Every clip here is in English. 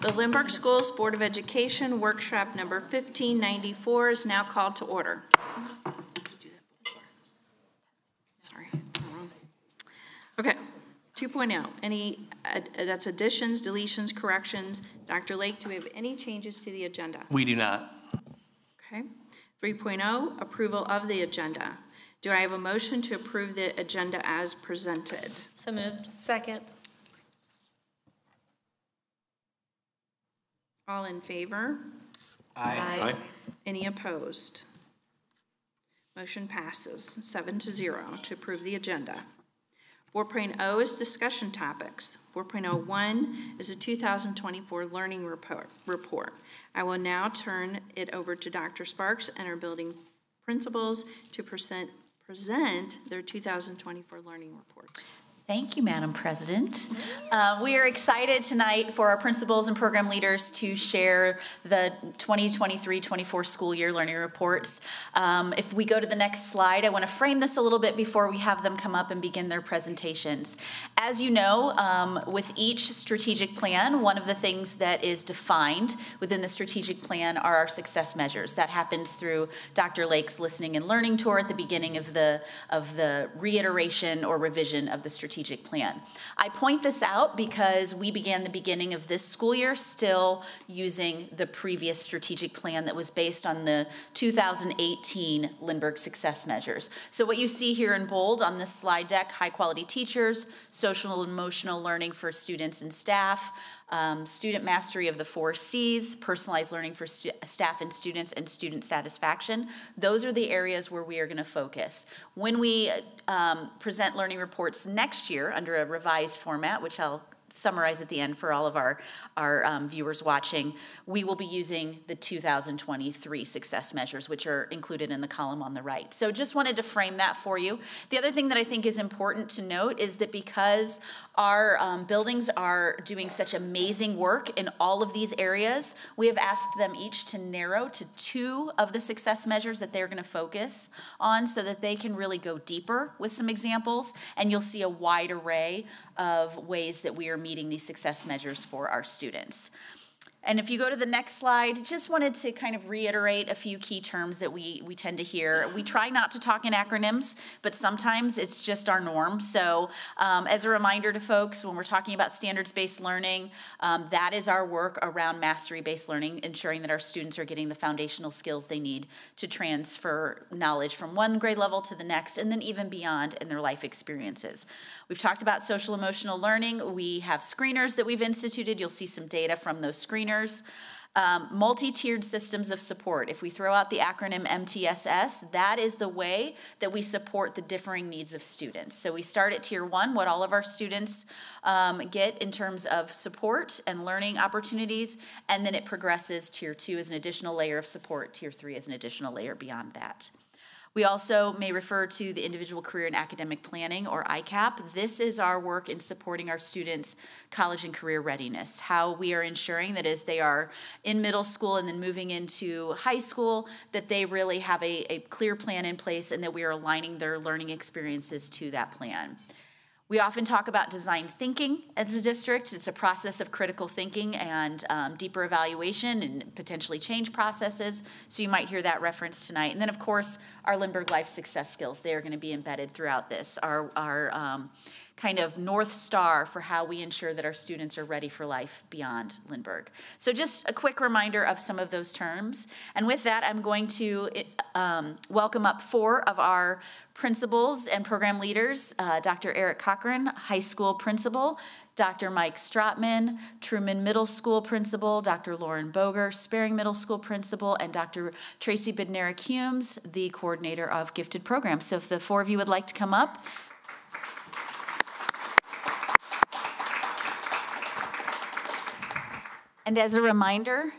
The Lindbergh Schools Board of Education Workshop number 1594 is now called to order. Sorry. Okay, 2.0. That's additions, deletions, corrections. Dr. Lake, do we have any changes to the agenda? We do not. Okay. 3.0, approval of the agenda. Do I have a motion to approve the agenda as presented? So moved. Second. All in favor? Aye. Any opposed? Motion passes 7-0 to approve the agenda. 4.0 is discussion topics. 4.01 is a 2024 learning report. I will now turn it over to Dr. Sparks and our building principals to present their 2024 learning reports. Thank you, Madam President. We are excited tonight for our principals and program leaders to share the 2023-24 school year learning reports. If we go to the next slide, I want to frame this a little bit before we have them come up and begin their presentations. As you know, with each strategic plan, one of the things that is defined within the strategic plan are our success measures. That happens through Dr. Lake's listening and learning tour at the beginning of the reiteration or revision of the strategic plan. I point this out because we began the beginning of this school year still using the previous strategic plan that was based on the 2018 Lindbergh success measures. So what you see here in bold on this slide deck, high quality teachers, social and emotional learning for students and staff, student mastery of the 4 C's, personalized learning for staff and student satisfaction. Those are the areas where we are going to focus. When we present learning reports next year under a revised format, which I'll summarize at the end for all of our viewers watching, we will be using the 2023 success measures, which are included in the column on the right. So just wanted to frame that for you. The other thing that I think is important to note is that because our buildings are doing such amazing work in all of these areas, we have asked them each to narrow to 2 of the success measures that they're going to focus on so that they can really go deeper with some examples, and you'll see a wide array of ways that we are meeting these success measures for our students. And if you go to the next slide, just wanted to kind of reiterate a few key terms that we tend to hear. We try not to talk in acronyms, but sometimes it's just our norm. So as a reminder to folks, when we're talking about standards-based learning, that is our work around mastery-based learning, ensuring that our students are getting the foundational skills they need to transfer knowledge from one grade level to the next, and then even beyond in their life experiences. We've talked about social emotional learning. We have screeners that we've instituted. You'll see some data from those screeners. Multi-tiered systems of support. If we throw out the acronym MTSS, that is the way that we support the differing needs of students. So we start at Tier 1, what all of our students get in terms of support and learning opportunities, and then it progresses. Tier 2 is an additional layer of support. Tier 3 is an additional layer beyond that. We also may refer to the Individual Career and Academic Planning, or ICAP. This is our work in supporting our students' college and career readiness, how we are ensuring that as they are in middle school and then moving into high school, that they really have a clear plan in place and that we are aligning their learning experiences to that plan. We often talk about design thinking as a district. It's a process of critical thinking and deeper evaluation and potentially change processes. So you might hear that reference tonight. And then, of course, our Lindbergh Life Success Skills. They are going to be embedded throughout this. Our kind of North Star for how we ensure that our students are ready for life beyond Lindbergh. So just a quick reminder of some of those terms. And with that, I'm going to welcome up 4 of our principals and program leaders, Dr. Eric Cochran, high school principal, Dr. Mike Stratman, Truman Middle School principal, Dr. Lauren Boger, Sparing Middle School principal, and Dr. Tracy Bednarik-Humes, the coordinator of gifted programs. So if the 4 of you would like to come up. And as a reminder,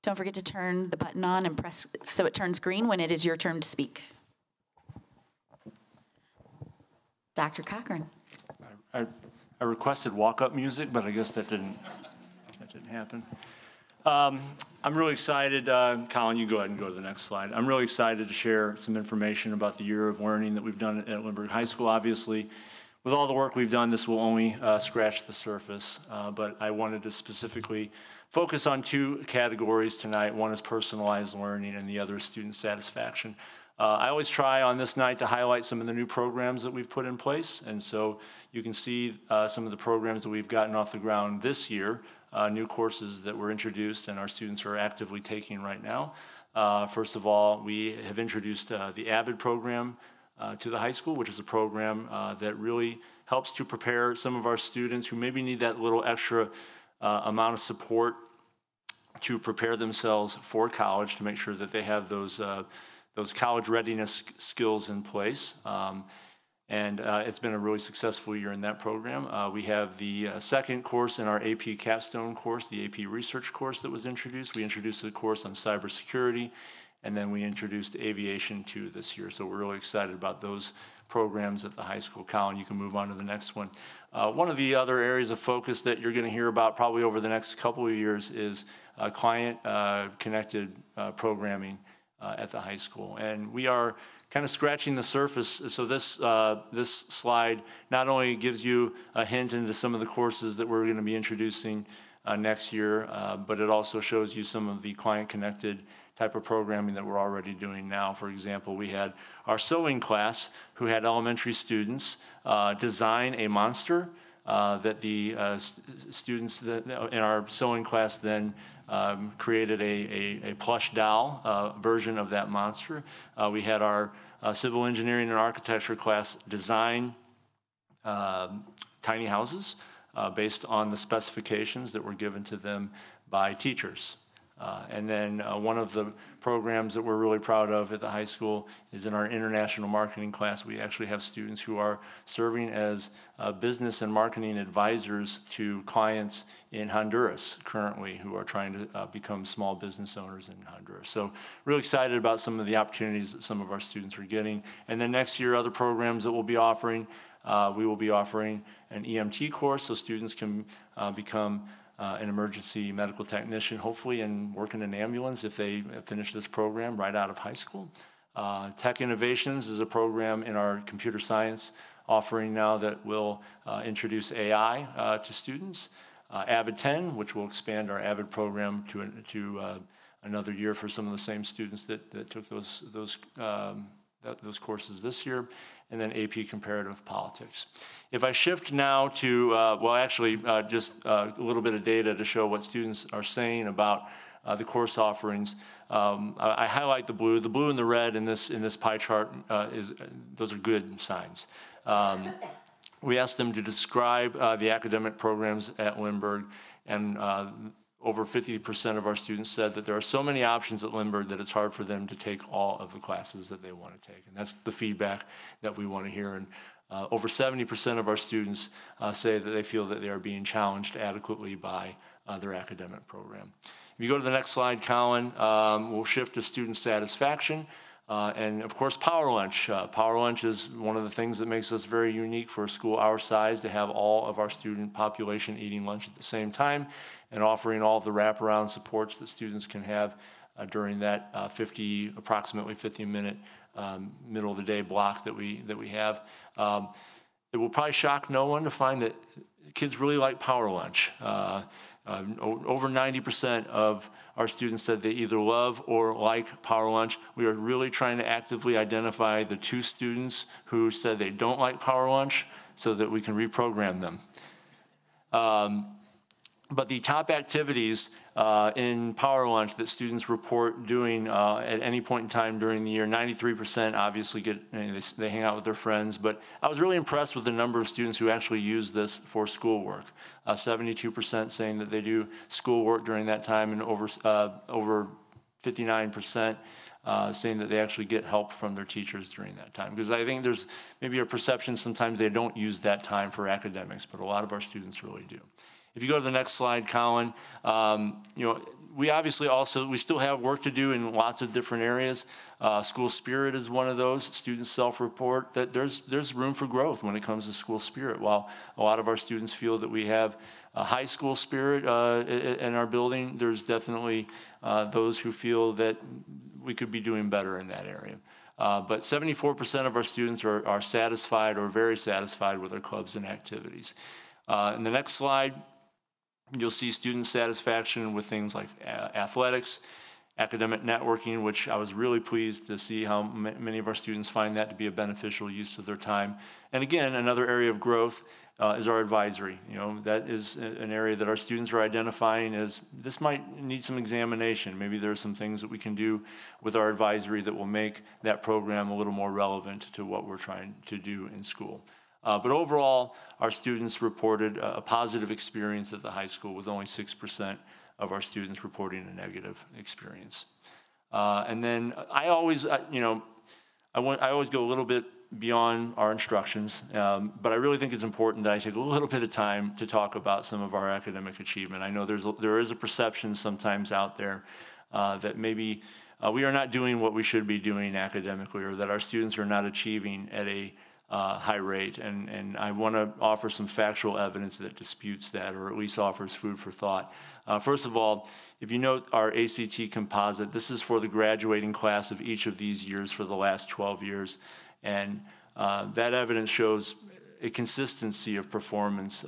don't forget to turn the button on and press so it turns green when it is your turn to speak. Dr. Cochran. I requested walk-up music, but I guess that didn't happen. I'm really excited. Colin, you go ahead and go to the next slide. I'm really excited to share some information about the year of learning that we've done at Lindbergh High School. Obviously, with all the work we've done, this will only scratch the surface, but I wanted to specifically focus on two categories tonight. One is personalized learning and the other is student satisfaction. I always try on this night to highlight some of the new programs that we've put in place, and so you can see some of the programs that we've gotten off the ground this year, new courses that were introduced and our students are actively taking right now. First of all, we have introduced the AVID program to the high school, which is a program that really helps to prepare some of our students who maybe need that little extra amount of support to prepare themselves for college, to make sure that they have those college readiness skills in place. It's been a really successful year in that program. We have the second course in our AP Capstone course, the AP Research course that was introduced. We introduced a course on cybersecurity, and then we introduced aviation too this year. So we're really excited about those programs at the high school. Colin, you can move on to the next one. One of the other areas of focus that you're going to hear about probably over the next couple of years is client-connected programming at the high school. And we are kind of scratching the surface. So this slide not only gives you a hint into some of the courses that we're going to be introducing next year, but it also shows you some of the client-connected type of programming that we're already doing now. For example, we had our sewing class who had elementary students design a monster that the students in our sewing class then created a plush doll version of that monster. We had our civil engineering and architecture class design tiny houses based on the specifications that were given to them by teachers. And then one of the programs that we're really proud of at the high school is in our international marketing class. We actually have students who are serving as business and marketing advisors to clients in Honduras currently who are trying to become small business owners in Honduras. So really excited about some of the opportunities that some of our students are getting. And then next year, other programs that we'll be offering, we will be offering an EMT course so students can become an emergency medical technician, hopefully, and work in an ambulance if they finish this program right out of high school. Tech Innovations is a program in our computer science offering now that will introduce AI to students. AVID 10, which will expand our AVID program to another year for some of the same students that took those courses this year, and then AP Comparative Politics. If I shift now to, just a little bit of data to show what students are saying about the course offerings. I highlight the blue. The blue and the red in this pie chart, those are good signs. We asked them to describe the academic programs at Lindbergh, and over 50% of our students said that there are so many options at Lindbergh that it's hard for them to take all of the classes that they want to take. And that's the feedback that we want to hear. And over 70% of our students say that they feel that they are being challenged adequately by their academic program. If you go to the next slide, Colin, we'll shift to student satisfaction. And of course, Power Lunch. Power Lunch is one of the things that makes us very unique for a school our size to have all of our student population eating lunch at the same time and offering all of the wraparound supports that students can have during that approximately 50-minute middle of the day block that we have. It will probably shock no one to find that kids really like Power Lunch. Over 90% of our students said they either love or like Power Lunch. We are really trying to actively identify the 2 students who said they don't like Power Lunch so that we can reprogram them. But the top activities in Power Lunch that students report doing at any point in time during the year, 93% obviously they hang out with their friends, but I was really impressed with the number of students who actually use this for schoolwork. 72% saying that they do schoolwork during that time, and over 59% saying that they actually get help from their teachers during that time. Because I think there's maybe a perception sometimes they don't use that time for academics, but a lot of our students really do. If you go to the next slide, Colin, we still have work to do in lots of different areas. School spirit is one of those. Students self-report that there's room for growth when it comes to school spirit. While a lot of our students feel that we have a high school spirit in our building, there's definitely those who feel that we could be doing better in that area. But 74% of our students are satisfied or very satisfied with their clubs and activities. In the next slide, you'll see student satisfaction with things like athletics, academic networking, which I was really pleased to see how many of our students find that to be a beneficial use of their time. And again, another area of growth is our advisory. You know, that is an area that our students are identifying as this might need some examination. Maybe there are some things that we can do with our advisory that will make that program a little more relevant to what we're trying to do in school. But overall, our students reported a positive experience at the high school, with only 6% of our students reporting a negative experience. And then I always go a little bit beyond our instructions, but I really think it's important that I take a little bit of time to talk about some of our academic achievement. I know there is a perception sometimes out there that maybe we are not doing what we should be doing academically, or that our students are not achieving at a high rate, and I want to offer some factual evidence that disputes that, or at least offers food for thought. First of all, if you note our ACT composite, this is for the graduating class of each of these years for the last 12 years, and that evidence shows a consistency of performance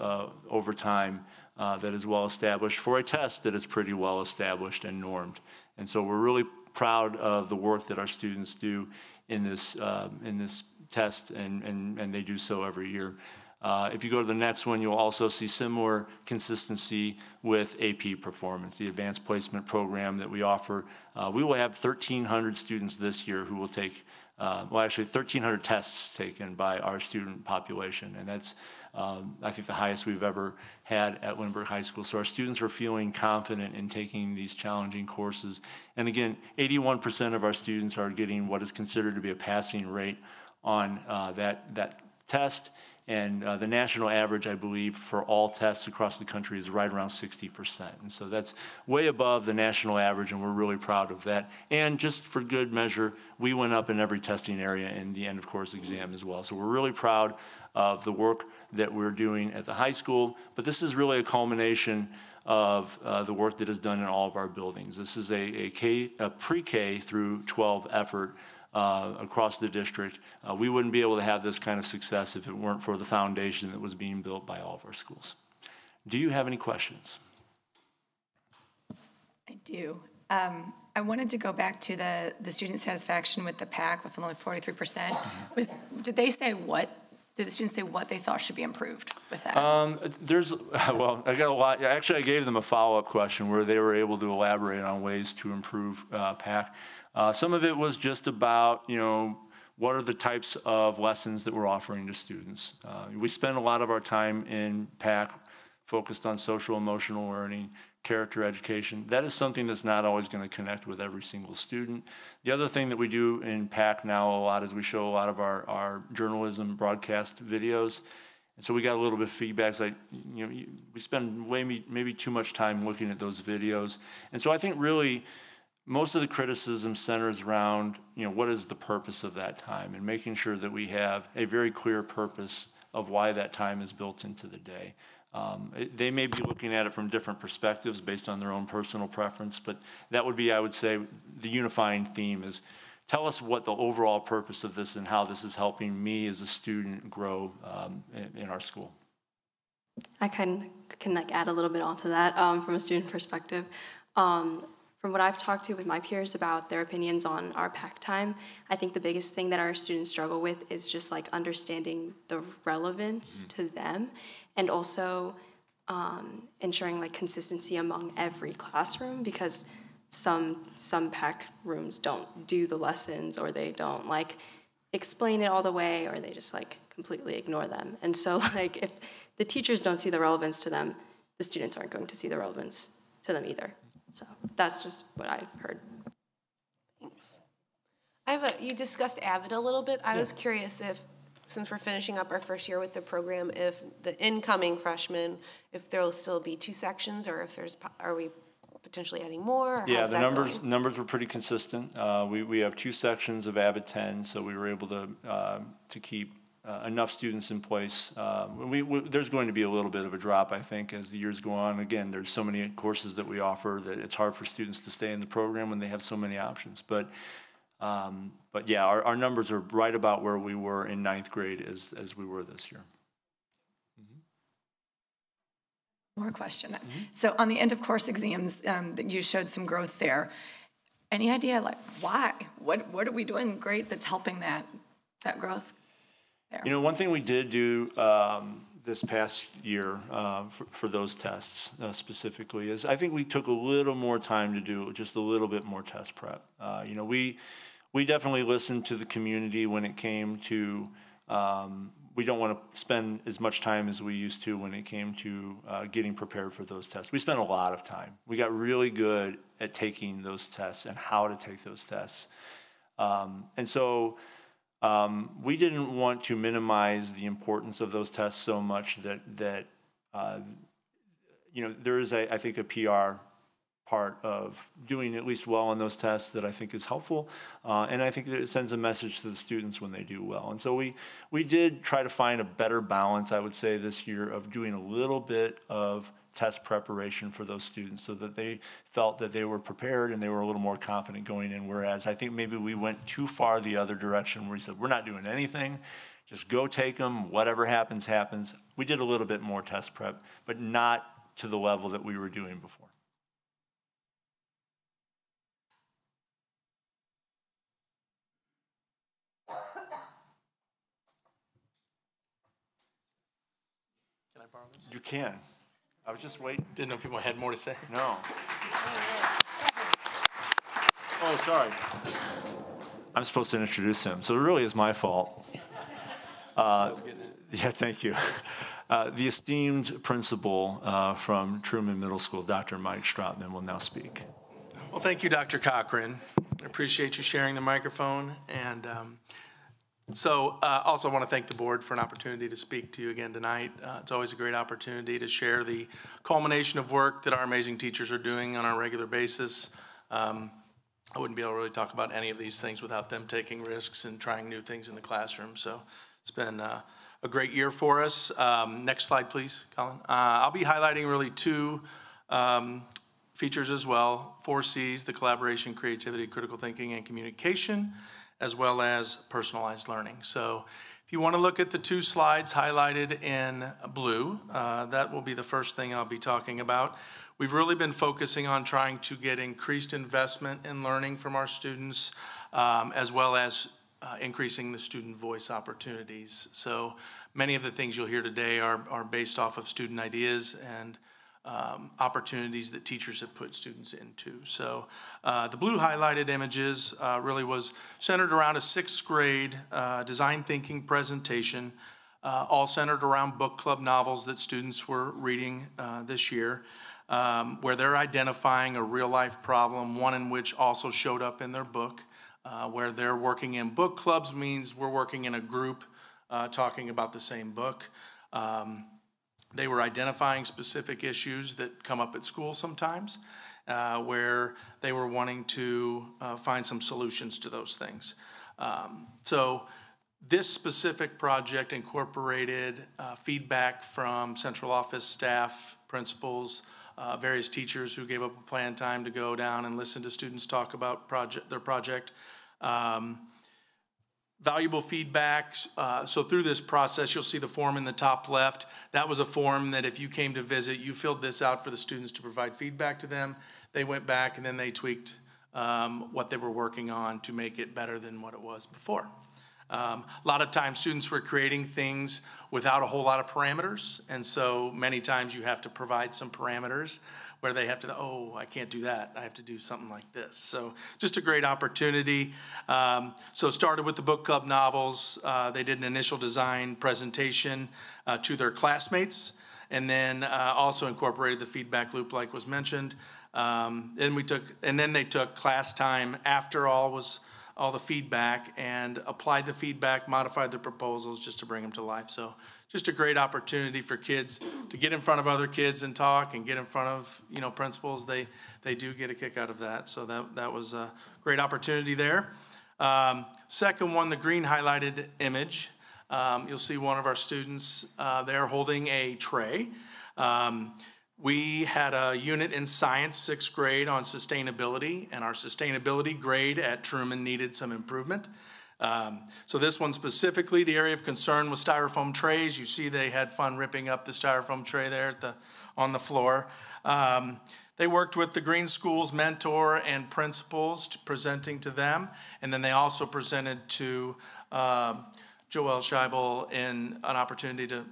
over time that is well established for a test that is pretty well established and normed. And so we're really proud of the work that our students do in this test, and they do so every year. If you go to the next one, you'll also see similar consistency with AP performance, the advanced placement program that we offer. We will have 1,300 students this year who will take, 1,300 tests taken by our student population, and that's, I think, the highest we've ever had at Lindbergh High School. So our students are feeling confident in taking these challenging courses. And again, 81% of our students are getting what is considered to be a passing rate on that test, and the national average, I believe, for all tests across the country is right around 60%. And so that's way above the national average, and we're really proud of that. And just for good measure, we went up in every testing area in the end of course exam as well. So we're really proud of the work that we're doing at the high school, but this is really a culmination of the work that is done in all of our buildings. This is a pre-K through 12 effort across the district. We wouldn't be able to have this kind of success if it weren't for the foundation that was being built by all of our schools. Do you have any questions? I do. I wanted to go back to the student satisfaction with the PAC with only 43%. Did the students say what they thought should be improved with that? Well, I got a lot. Actually, I gave them a follow-up question where they were able to elaborate on ways to improve PAC. Some of it was just about, what are the types of lessons that we're offering to students. We spend a lot of our time in PAC focused on social emotional learning, character education. That is something that's not always going to connect with every single student. The other thing that we do in PAC now a lot is we show a lot of our journalism broadcast videos. And so we got a little bit of feedback. It's like, we spend maybe too much time looking at those videos. And so I think really most of the criticism centers around, what is the purpose of that time, and making sure that we have a very clear purpose of why that time is built into the day. They may be looking at it from different perspectives based on their own personal preference, but that would be, I would say, the unifying theme is tell us what the overall purpose of this and how this is helping me as a student grow in our school. I can add a little bit onto that from a student perspective. From what I've talked to with my peers about their opinions on our PAC time, I think the biggest thing that our students struggle with is just like understanding the relevance to them, and also ensuring like consistency among every classroom, because some PAC rooms don't do the lessons, or they don't like explain it all the way, or they just like completely ignore them. And so like if the teachers don't see the relevance to them, the students aren't going to see the relevance to them either. So that's just what I've heard. Thanks. You discussed AVID a little bit. I was curious if, since we're finishing up our first year with the program, if the incoming freshmen, if there will still be 2 sections, or if are we potentially adding more? Or yeah, the numbers were pretty consistent. We have 2 sections of AVID 10, so we were able to keep enough students in place. There's going to be a little bit of a drop, I think, as the years go on. Again, there's so many courses that we offer that it's hard for students to stay in the program when they have so many options. But But yeah, our numbers are right about where we were in ninth grade as we were this year. More question. So on the end of course exams, you showed some growth there. Any idea, like, why? What are we doing great that's helping that growth there? You know, one thing we did do this past year for those tests specifically is I think we took a little more time to do just a little bit more test prep. You know, we definitely listened to the community when it came to, we don't want to spend as much time as we used to when it came to getting prepared for those tests. We spent a lot of time. We got really good at taking those tests and how to take those tests. And so we didn't want to minimize the importance of those tests so much that you know, there is, I think, a PR part of doing at least well on those tests that I think is helpful. And I think that it sends a message to the students when they do well. And so we did try to find a better balance, I would say, this year of doing a little bit of test preparation for those students so that they felt that they were prepared and they were a little more confident going in. Whereas I think maybe we went too far the other direction where we said, we're not doing anything, just go take them, whatever happens, happens. We did a little bit more test prep, but not to the level that we were doing before. Can I borrow this? You can. I was just waiting. Didn't know if people had more to say. No. Oh, sorry. I'm supposed to introduce him, so it really is my fault. Yeah, thank you. The esteemed principal from Truman Middle School, Dr. Mike Stratman, will now speak. Well, thank you, Dr. Cochran. I appreciate you sharing the microphone. And also want to thank the board for an opportunity to speak to you again tonight. It's always a great opportunity to share the culmination of work that our amazing teachers are doing on a regular basis. I wouldn't be able to really talk about any of these things without them taking risks and trying new things in the classroom. So it's been a great year for us. Next slide, please, Colin. I'll be highlighting really two features as well. 4 C's, the collaboration, creativity, critical thinking, and communication, as well as personalized learning. So if you want to look at the 2 slides highlighted in blue, that will be the first thing I'll be talking about. We've really been focusing on trying to get increased investment in learning from our students, as well as increasing the student voice opportunities. So many of the things you'll hear today are based off of student ideas and opportunities that teachers have put students into. So the blue highlighted images really was centered around a 6th grade design thinking presentation, all centered around book club novels that students were reading this year, where they're identifying a real life problem, one in which also showed up in their book, where they're working in book clubs means we're working in a group talking about the same book. They were identifying specific issues that come up at school sometimes, where they were wanting to find some solutions to those things. So this specific project incorporated feedback from central office staff, principals, various teachers who gave up a planned time to go down and listen to students talk about their project. Valuable feedback. So through this process, you'll see the form in the top left. That was a form that if you came to visit, you filled this out for the students to provide feedback to them. They went back and then they tweaked what they were working on to make it better than what it was before. A lot of times students were creating things without a whole lot of parameters, and so many times you have to provide some parameters where they have to, oh, I can't do that, I have to do something like this. So just a great opportunity. So started with the book club novels. They did an initial design presentation to their classmates, and then also incorporated the feedback loop like was mentioned. And then they took class time after all the feedback and applied the feedback, modified their proposals just to bring them to life. So just a great opportunity for kids to get in front of other kids and talk and get in front of, principals. They do get a kick out of that. So that was a great opportunity there. Second one, the green highlighted image. You'll see one of our students there holding a tray. We had a unit in science, 6th grade, on sustainability, and our sustainability grade at Truman needed some improvement. So this one specifically, the area of concern was styrofoam trays. You see they had fun ripping up the styrofoam tray there on the floor. They worked with the Green Schools mentor and principals presenting to them, and then they also presented to Joelle Scheibel in an opportunity to,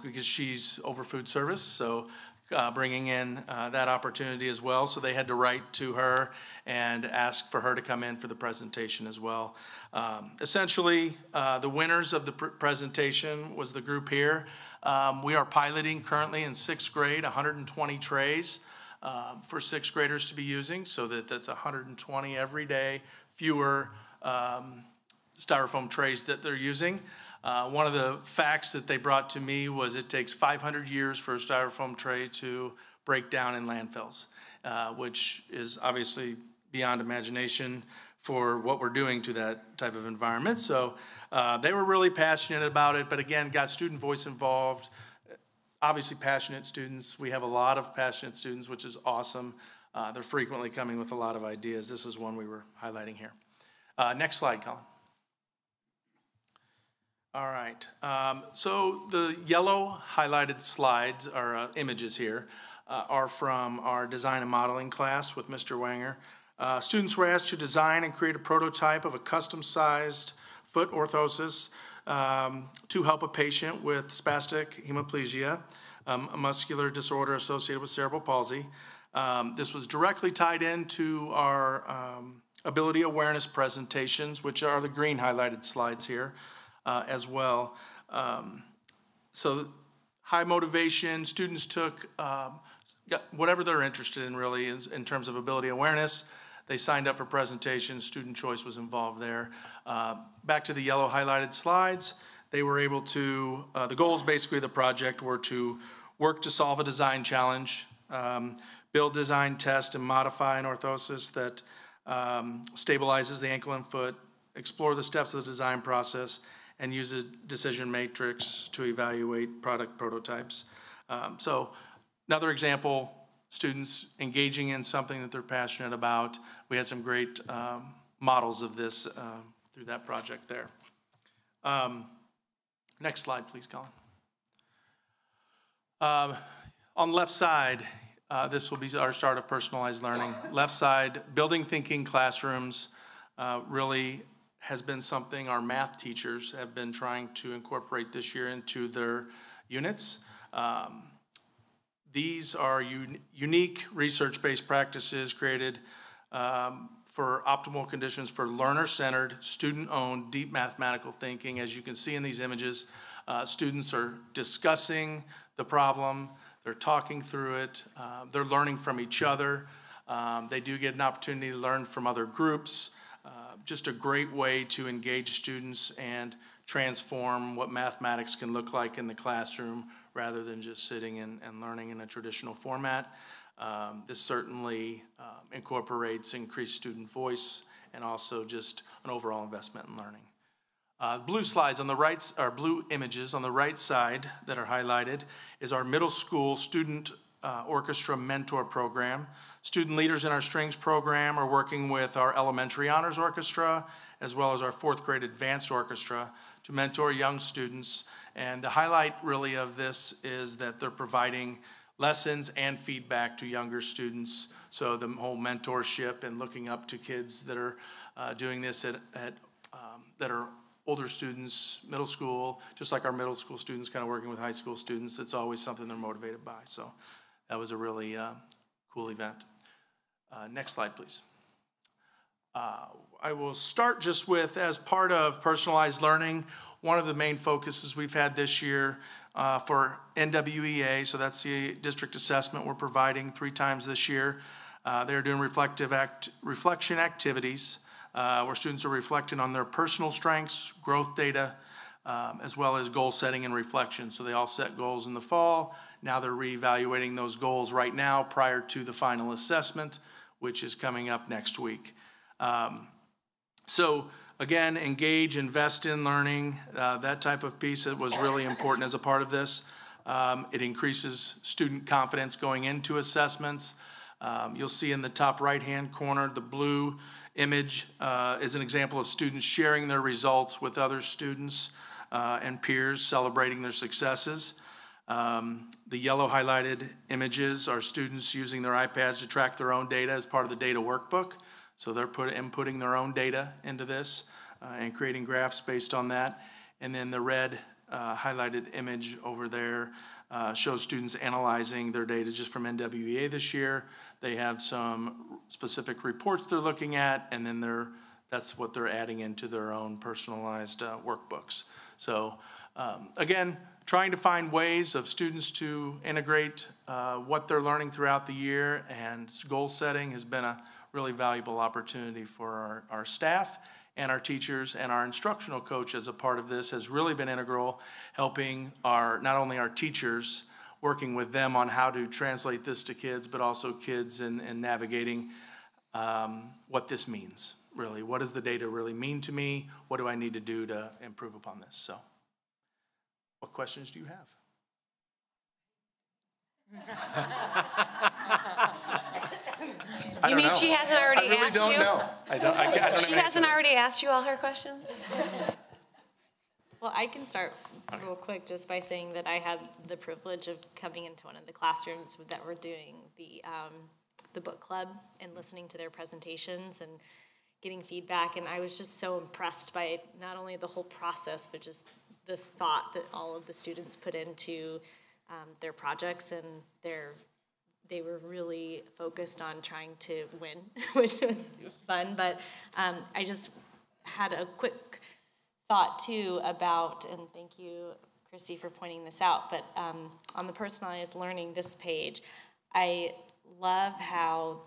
because she's over food service, so bringing in that opportunity as well. So they had to write to her and ask for her to come in for the presentation as well. Essentially, the winners of the presentation was the group here. We are piloting currently in 6th grade 120 trays for 6th graders to be using, so that's 120 every day, fewer styrofoam trays that they're using. One of the facts that they brought to me was it takes 500 years for a styrofoam tray to break down in landfills, which is obviously beyond imagination for what we're doing to that type of environment. So they were really passionate about it, but again, got student voice involved. Obviously passionate students. We have a lot of passionate students, which is awesome. They're frequently coming with a lot of ideas. This is one we were highlighting here. Next slide, Colin. All right, so the yellow highlighted slides, or images here, are from our design and modeling class with Mr. Wanger. Students were asked to design and create a prototype of a custom-sized foot orthosis to help a patient with spastic hemiplegia, a muscular disorder associated with cerebral palsy. This was directly tied into our ability awareness presentations, which are the green highlighted slides here. As well. So high motivation, students took whatever they're interested in really in terms of ability awareness. They signed up for presentations, student choice was involved there. Back to the yellow highlighted slides, they were able to, the goals basically of the project were to work to solve a design challenge, build, design, test, and modify an orthosis that stabilizes the ankle and foot, explore the steps of the design process, and use a decision matrix to evaluate product prototypes. So another example, students engaging in something that they're passionate about. We had some great models of this through that project there. Next slide, please, Colin. On the left side, this will be our start of personalized learning. Left side, building thinking classrooms really has been something our math teachers have been trying to incorporate this year into their units. These are unique research-based practices created for optimal conditions for learner-centered, student-owned, deep mathematical thinking. As you can see in these images, students are discussing the problem, they're talking through it, they're learning from each other. They do get an opportunity to learn from other groups. Just a great way to engage students and transform what mathematics can look like in the classroom rather than just sitting and learning in a traditional format. This certainly incorporates increased student voice and also just an overall investment in learning. Blue slides on the right, or blue images on the right side that are highlighted is our middle school student orchestra mentor program. Student leaders in our strings program are working with our elementary honors orchestra as well as our 4th grade advanced orchestra to mentor young students. And the highlight really of this is that they're providing lessons and feedback to younger students. So the whole mentorship and looking up to kids that are doing this that are older students, middle school, just like our middle school students kind of working with high school students. It's always something they're motivated by. So that was a really cool event. Next slide, please. I will start just with, as part of personalized learning, one of the main focuses we've had this year for NWEA, so that's the district assessment we're providing 3 times this year. They're doing reflection activities where students are reflecting on their personal strengths, growth data, as well as goal setting and reflection. So they all set goals in the fall. Now they're reevaluating those goals right now prior to the final assessment, which is coming up next week. So again, engage, invest in learning, that type of piece that was really important as a part of this. It increases student confidence going into assessments. You'll see in the top right-hand corner, the blue image is an example of students sharing their results with other students and peers, celebrating their successes. The yellow highlighted images are students using their iPads to track their own data as part of the data workbook. So they're inputting their own data into this and creating graphs based on that. And then the red highlighted image over there shows students analyzing their data just from NWEA this year. They have some specific reports they're looking at, and then that's what they're adding into their own personalized workbooks. So again, trying to find ways of students to integrate what they're learning throughout the year, and goal setting has been a really valuable opportunity for our staff and our teachers, and our instructional coach as a part of this has really been integral, helping not only our teachers, working with them on how to translate this to kids, but also kids in navigating what this means, really. What does the data really mean to me? What do I need to do to improve upon this? So, what questions do you have? You mean she hasn't already asked you? I really don't know. I don't She hasn't already asked you all her questions? Well, I can start real quick just by saying that I had the privilege of coming into one of the classrooms that were doing the book club and listening to their presentations and getting feedback. And I was just so impressed by not only the whole process, but just the thought that all of the students put into their projects, and they were really focused on trying to win, which was fun. But I just had a quick thought too about, and thank you, Christy, for pointing this out, but on the personalized learning, this page, I love how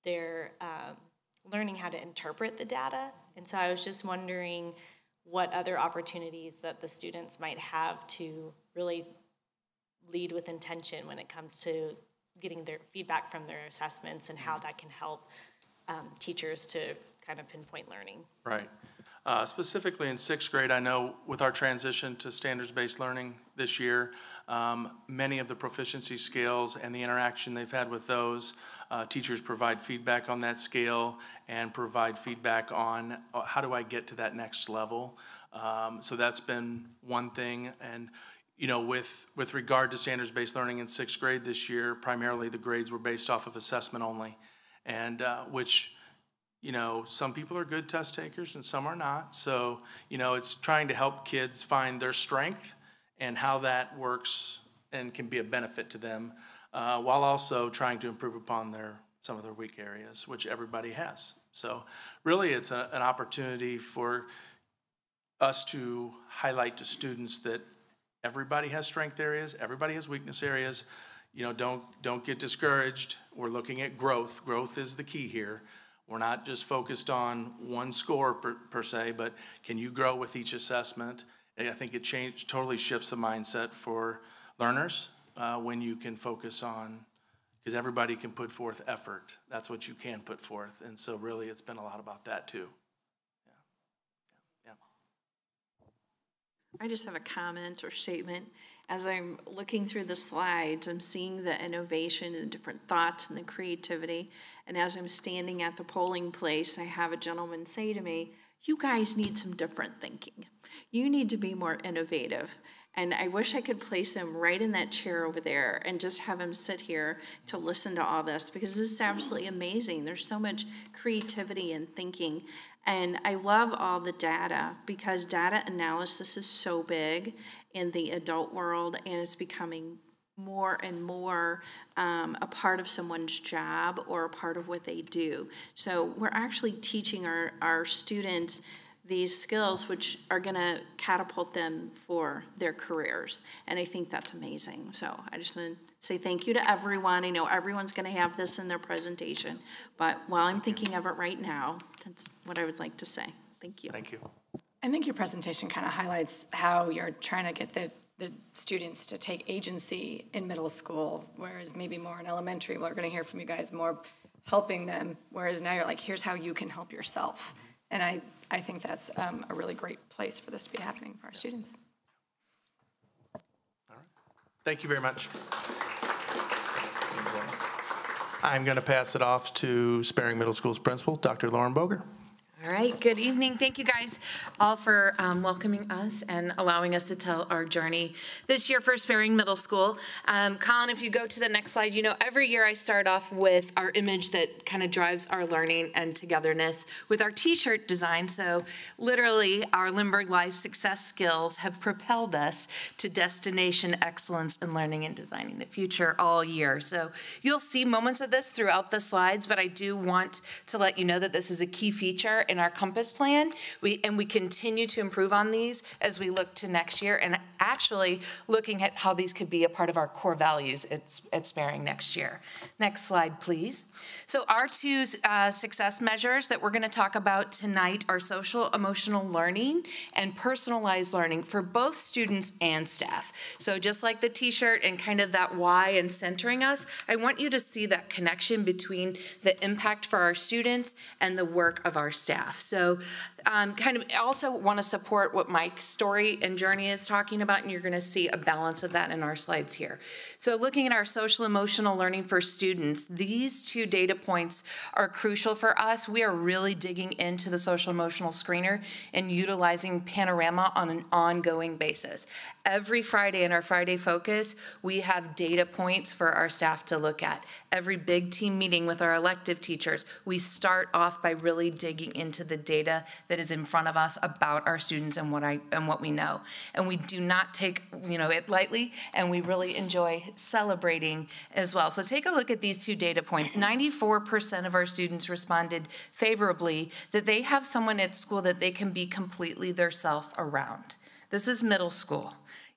they're learning how to interpret the data. And so I was just wondering what other opportunities that the students might have to really lead with intention when it comes to getting their feedback from their assessments, and how that can help teachers to kind of pinpoint learning. Right. Specifically in 6th grade, I know with our transition to standards-based learning this year, many of the proficiency scales and the interaction they've had with those, teachers provide feedback on that scale and provide feedback on how do I get to that next level. So that's been one thing. And you know, with regard to standards-based learning in 6th grade this year, primarily the grades were based off of assessment only, and which, you know, some people are good test takers and some are not. So, you know, it's trying to help kids find their strength and how that works and can be a benefit to them, while also trying to improve upon some of their weak areas, which everybody has. So really it's an opportunity for us to highlight to students that everybody has strength areas, everybody has weakness areas. You know, don't get discouraged. We're looking at growth. Growth is the key here. We're not just focused on one score per se, but can you grow with each assessment? I think it totally shifts the mindset for learners when you can focus on, because everybody can put forth effort. That's what you can put forth. And so really it's been a lot about that too. Yeah. I just have a comment or statement. As I'm looking through the slides, I'm seeing the innovation and the different thoughts and the creativity. And as I'm standing at the polling place, I have a gentleman say to me, "You guys need some different thinking. You need to be more innovative." And I wish I could place him right in that chair over there and just have him sit here to listen to all this, because this is absolutely amazing. There's so much creativity and thinking. And I love all the data, because data analysis is so big in the adult world, and it's becoming more and more a part of someone's job or a part of what they do. So we're actually teaching our students these skills which are going to catapult them for their careers. And I think that's amazing. So I just want to say thank you to everyone. I know everyone's going to have this in their presentation, but while I'm thinking of it right now, that's what I would like to say. Thank you. Thank you. I think your presentation kind of highlights how you're trying to get the students to take agency in middle school, whereas maybe more in elementary, we're going to hear from you guys more helping them, whereas now you're like, here's how you can help yourself. And I think that's a really great place for this to be happening for our students. All right. Thank you very much. I'm going to pass it off to Sparing Middle School's principal, Dr. Lauren Boger. All right, good evening. Thank you guys all for welcoming us and allowing us to tell our journey this year for Sparing Middle School. Colin, if you go to the next slide, you know, every year I start off with our image that kind of drives our learning and togetherness with our t-shirt design. So literally our Lindbergh Life success skills have propelled us to destination excellence in learning and designing the future all year. So you'll see moments of this throughout the slides, but I do want to let you know that this is a key feature in our Compass plan. We continue to improve on these as we look to next year, and actually looking at how these could be a part of our core values at Sparing next year. Next slide, please. So our two success measures that we're going to talk about tonight are social emotional learning and personalized learning for both students and staff. So just like the t-shirt and kind of that why and centering us, I want you to see that connection between the impact for our students and the work of our staff. So kind of also want to support what Mike's story and journey is talking about, and you're going to see a balance of that in our slides here. So looking at our social emotional learning for students, these two data points are crucial for us. We are really digging into the social emotional screener and utilizing Panorama on an ongoing basis. Every Friday in our Friday Focus, we have data points for our staff to look at. Every big team meeting with our elective teachers, we start off by really digging into the data that is in front of us about our students and what we know. And we do not take it lightly, and we really enjoy celebrating as well. So take a look at these two data points. 94% of our students responded favorably that they have someone at school that they can be completely their self around. This is middle school.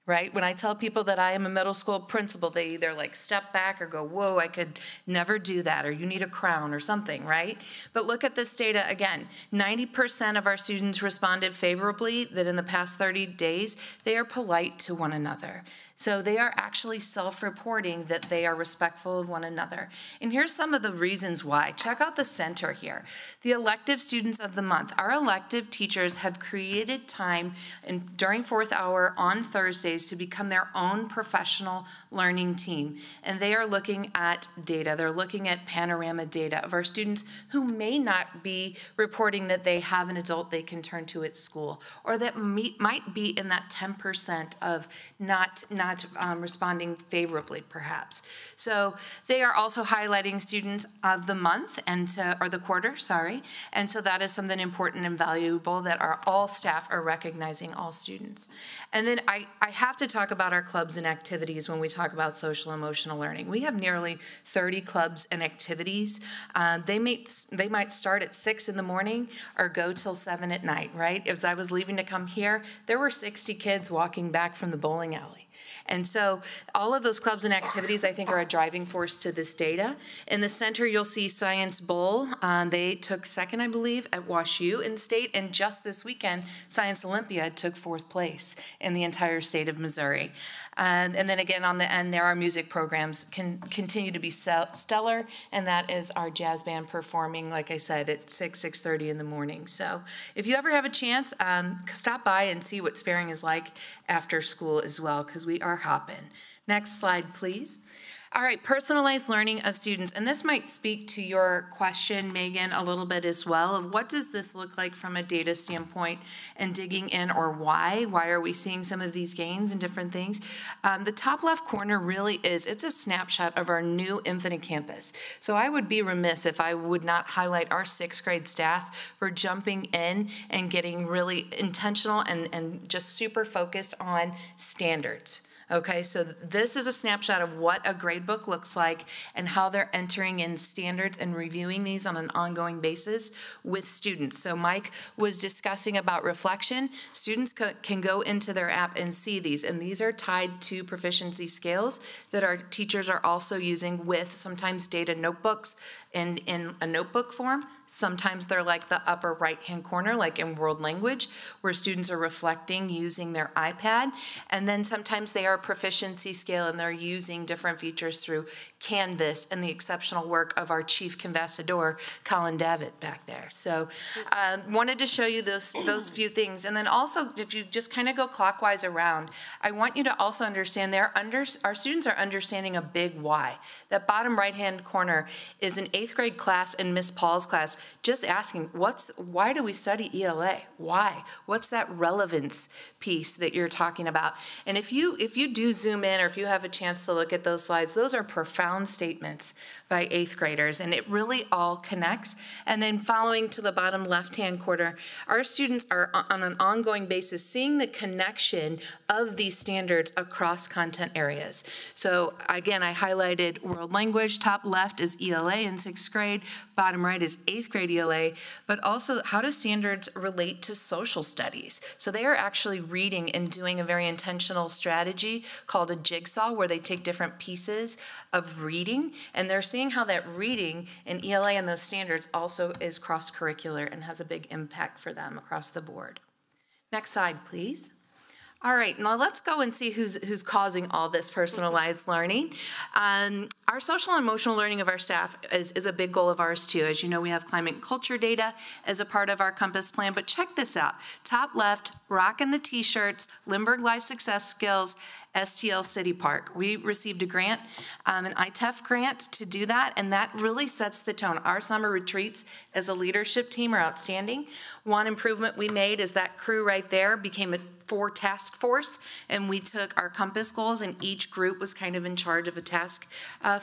Right? When I tell people that I am a middle school principal, they either like step back or go, whoa, I could never do that, or you need a crown or something, right? But look at this data again. 90% of our students responded favorably that in the past 30 days, they are polite to one another. So they are actually self-reporting that they are respectful of one another. And here's some of the reasons why. Check out the center here. The elective students of the month. Our elective teachers have created time during fourth hour on Thursdays to become their own professional learning team. And they are looking at data. They're looking at Panorama data of our students who may not be reporting that they have an adult they can turn to at school, or that might be in that 10% of not responding favorably, perhaps. So they are also highlighting students of the month or the quarter, sorry. And so that is something important and valuable that all staff are recognizing all students. And then I have to talk about our clubs and activities when we talk about social emotional learning. We have nearly 30 clubs and activities. They might start at 6 in the morning or go till 7 at night, right? As I was leaving to come here, there were 60 kids walking back from the bowling alley. And so all of those clubs and activities, I think, are a driving force to this data. In the center, you'll see Science Bowl. They took second, I believe, at WashU in state. And just this weekend, Science Olympiad took 4th place in the entire state of Missouri. And then again, on the end, there are music programs can continue to be stellar. And that is our jazz band performing, like I said, at 6:30 in the morning. So if you ever have a chance, stop by and see what Sparing is like after school as well, because we are hopping. Next slide, please. All right, personalized learning of students. And this might speak to your question, Megan, a little bit as well, of what does this look like from a data standpoint and digging in, or why? Why are we seeing some of these gains and different things? The top left corner really it's a snapshot of our new Infinite Campus. So I would be remiss if I would not highlight our 6th grade staff for jumping in and getting really intentional and just super focused on standards. Okay, so this is a snapshot of what a grade book looks like and how they're entering in standards and reviewing these on an ongoing basis with students. So Mike was discussing about reflection. Students can go into their app and see these, and these are tied to proficiency scales that our teachers are also using with sometimes data notebooks in a notebook form. Sometimes they're like the upper right-hand corner, like in world language, where students are reflecting using their iPad. And then sometimes they are proficiency scale and they're using different features through Canvas and the exceptional work of our chief conversador, Colin Davitt, back there. So wanted to show you those few things. And then also, if you just kind of go clockwise around, I want you to also understand our students are understanding a big why. That bottom right-hand corner is an 8th grade class in Miss Paul's class, just asking, why do we study ELA? Why? What's that relevance piece that you're talking about? And if you do zoom in, or if you have a chance to look at those slides, those are profound statements by 8th graders, and it really all connects. And then following to the bottom left-hand corner, our students are on an ongoing basis seeing the connection of these standards across content areas. So again, I highlighted world language. Top left is ELA in 6th grade, bottom right is 8th grade ELA, but also how do standards relate to social studies? So they are actually reading and doing a very intentional strategy called a jigsaw, where they take different pieces of reading, and they're seeing how that reading in ELA and those standards also is cross-curricular and has a big impact for them across the board. Next slide, please. All right, now let's go and see who's causing all this personalized learning. Our social and emotional learning of our staff is a big goal of ours too. As you know, we have climate and culture data as a part of our Compass plan, but check this out. Top left, rocking the t-shirts, Lindbergh Life Success Skills, STL City Park. We received a grant, an ITEF grant to do that, and that really sets the tone. Our summer retreats as a leadership team are outstanding. One improvement we made is that crew right there became a 4 task force, and we took our Compass goals, and each group was kind of in charge of a task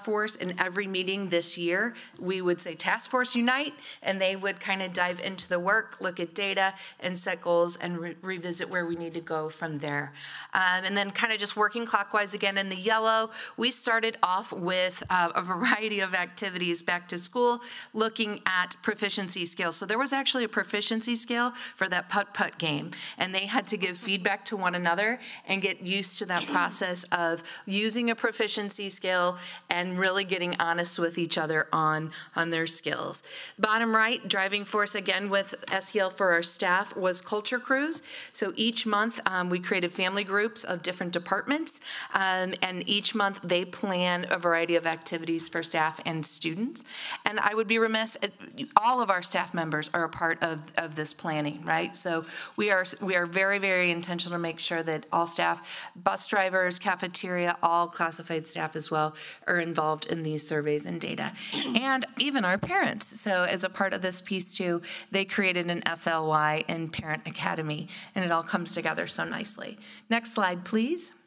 force. In every meeting this year, we would say Task Force Unite, and they would kind of dive into the work, look at data, and set goals, and revisit where we need to go from there. And then kind of just working clockwise again in the yellow, we started off with a variety of activities back to school, looking at proficiency scales. So there was actually a proficiency scale for that putt-putt game, and they had to give feedback to one another and get used to that process of using a proficiency scale and really getting honest with each other on their skills. Bottom right, driving force again with SEL for our staff was Culture Cruise. So each month we created family groups of different departments, and each month they plan a variety of activities for staff and students. And I would be remiss, all of our staff members are a part of this planning, right? So we are very, very intentional to make sure that all staff, bus drivers, cafeteria, all classified staff as well, are involved in these surveys and data. And even our parents. So as a part of this piece too, they created an FLY and Parent Academy, and it all comes together so nicely. Next slide, please.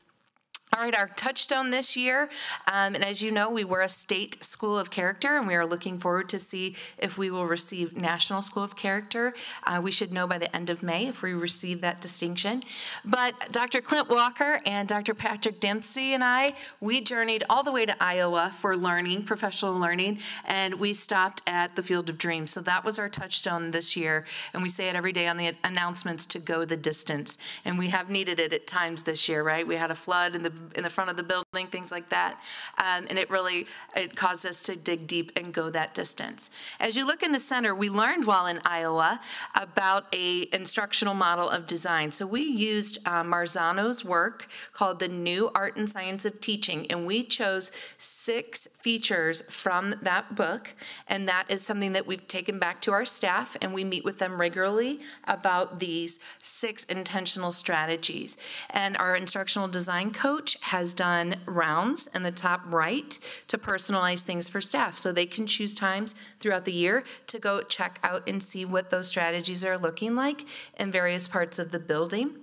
All right, our touchstone this year, and as you know, we were a state school of character, and we are looking forward to see if we will receive National School of Character. We should know by the end of May if we receive that distinction. But Dr. Clint Walker and Dr. Patrick Dempsey and I, we journeyed all the way to Iowa for learning, professional learning, and we stopped at the Field of Dreams. So that was our touchstone this year, and we say it every day on the announcements, to go the distance. And we have needed it at times this year, right? We had a flood in the front of the building, things like that. And it caused us to dig deep and go that distance. As you look in the center, we learned while in Iowa about a instructional model of design. So we used Marzano's work called The New Art and Science of Teaching, and we chose 6 features from that book, and that is something that we've taken back to our staff, and we meet with them regularly about these 6 intentional strategies. And our instructional design coach has done rounds in the top right to personalize things for staff, so they can choose times throughout the year to go check out and see what those strategies are looking like in various parts of the building.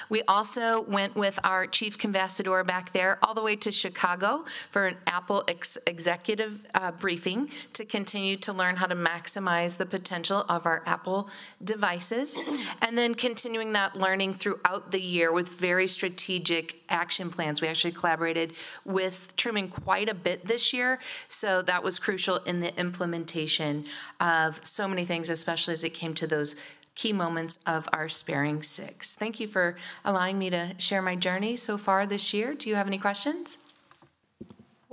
We also went with our chief conversador back there all the way to Chicago for an Apple executive briefing to continue to learn how to maximize the potential of our Apple devices, and then continuing that learning throughout the year with very strategic action plans. We actually collaborated with Truman quite a bit this year, so that was crucial in the implementation of so many things, especially as it came to those key moments of our Sparing 6. Thank you for allowing me to share my journey so far this year. Do you have any questions?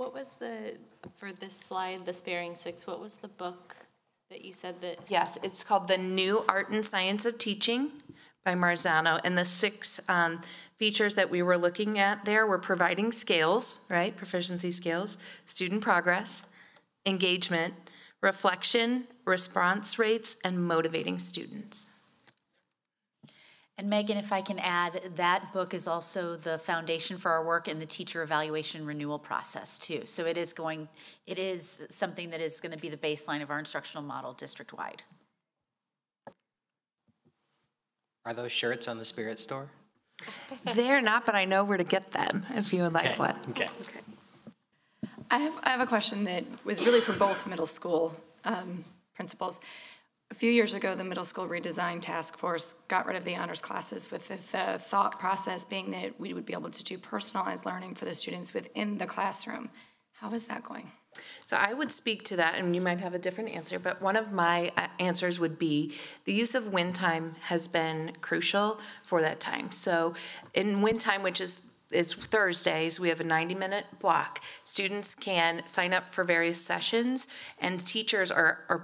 What was for this slide, the Sparing Six, what was the book that you said that? Yes, it's called The New Art and Science of Teaching by Marzano. And the 6 features that we were looking at there were providing scales, right? Proficiency scales, student progress, engagement, reflection, response rates, and motivating students. And Megan, if I can add, that book is also the foundation for our work in the teacher evaluation renewal process too. So it is something that is going to be the baseline of our instructional model district-wide. Are those shirts on the Spirit Store? They're not, but I know where to get them if you would like one. Okay. I have a question that was really for both middle school principals. A few years ago, the middle school redesign task force got rid of the honors classes with the thought process being that we would be able to do personalized learning for the students within the classroom. How is that going? So I would speak to that, and you might have a different answer, but one of my answers would be the use of win time has been crucial for that time. So in win time, which is Thursdays, we have a 90-minute block. Students can sign up for various sessions, and teachers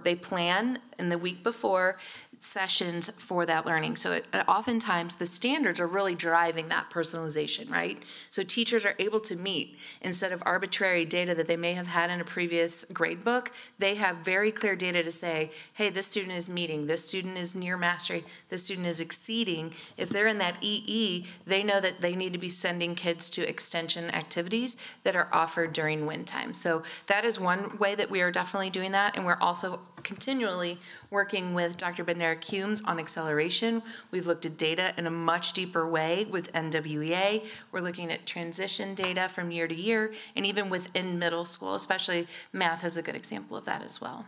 they plan in the week before sessions for that learning. So oftentimes the standards are really driving that personalization, right? So teachers are able to meet instead of arbitrary data that they may have had in a previous grade book. They have very clear data to say, hey, this student is meeting, this student is near mastery, this student is exceeding. If they're in that EE, they know that they need to be sending kids to extension activities that are offered during win time. So that is one way that we are definitely doing that, and we're also continually working with Dr. Bednarik-Humes on acceleration. We've looked at data in a much deeper way with NWEA. We're looking at transition data from year to year, and even within middle school, especially math is a good example of that as well.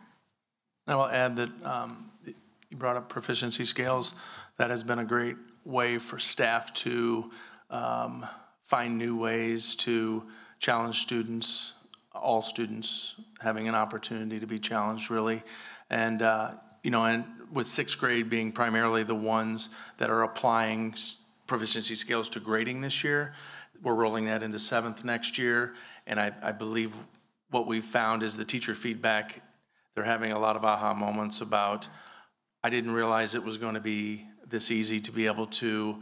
I will add that you brought up proficiency scales. That has been a great way for staff to find new ways to challenge students, all students having an opportunity to be challenged, really. And, and with 6th grade being primarily the ones that are applying proficiency scales to grading this year, we're rolling that into 7th next year. And I believe what we've found is the teacher feedback, they're having a lot of aha moments about, I didn't realize it was going to be this easy to be able to,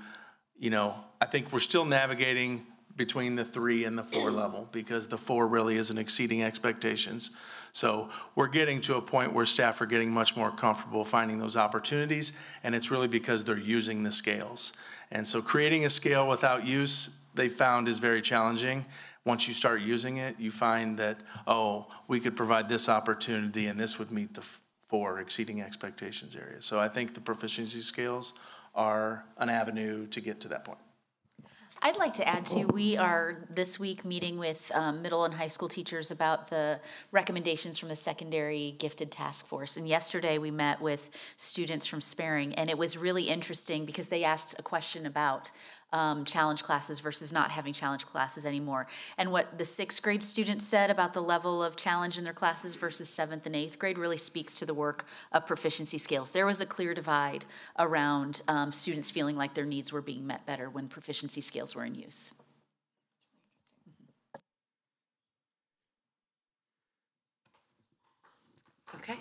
I think we're still navigating between the 3 and the 4 level, because the 4 really isn't exceeding expectations. So we're getting to a point where staff are getting much more comfortable finding those opportunities, and it's really because they're using the scales. And so creating a scale without use, they found, is very challenging. Once you start using it, you find that, oh, we could provide this opportunity and this would meet the 4 exceeding expectations area. So I think the proficiency scales are an avenue to get to that point. I'd like to add too, we are this week meeting with middle and high school teachers about the recommendations from the secondary gifted task force. And yesterday we met with students from Sparing, and it was really interesting because they asked a question about challenge classes versus not having challenge classes anymore. And what the 6th grade students said about the level of challenge in their classes versus 7th and 8th grade really speaks to the work of proficiency scales. There was a clear divide around students feeling like their needs were being met better when proficiency scales were in use. Okay.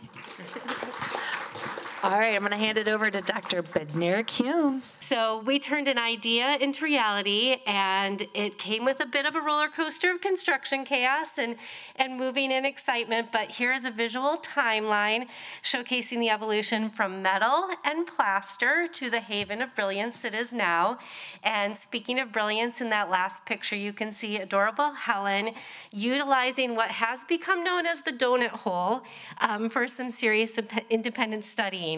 All right, I'm going to hand it over to Dr. Bednarik-Humes. So we turned an idea into reality, and it came with a bit of a roller coaster of construction chaos and moving and excitement, but here is a visual timeline showcasing the evolution from metal and plaster to the haven of brilliance it is now. And speaking of brilliance, in that last picture, you can see adorable Helen utilizing what has become known as the donut hole for some serious independent studying.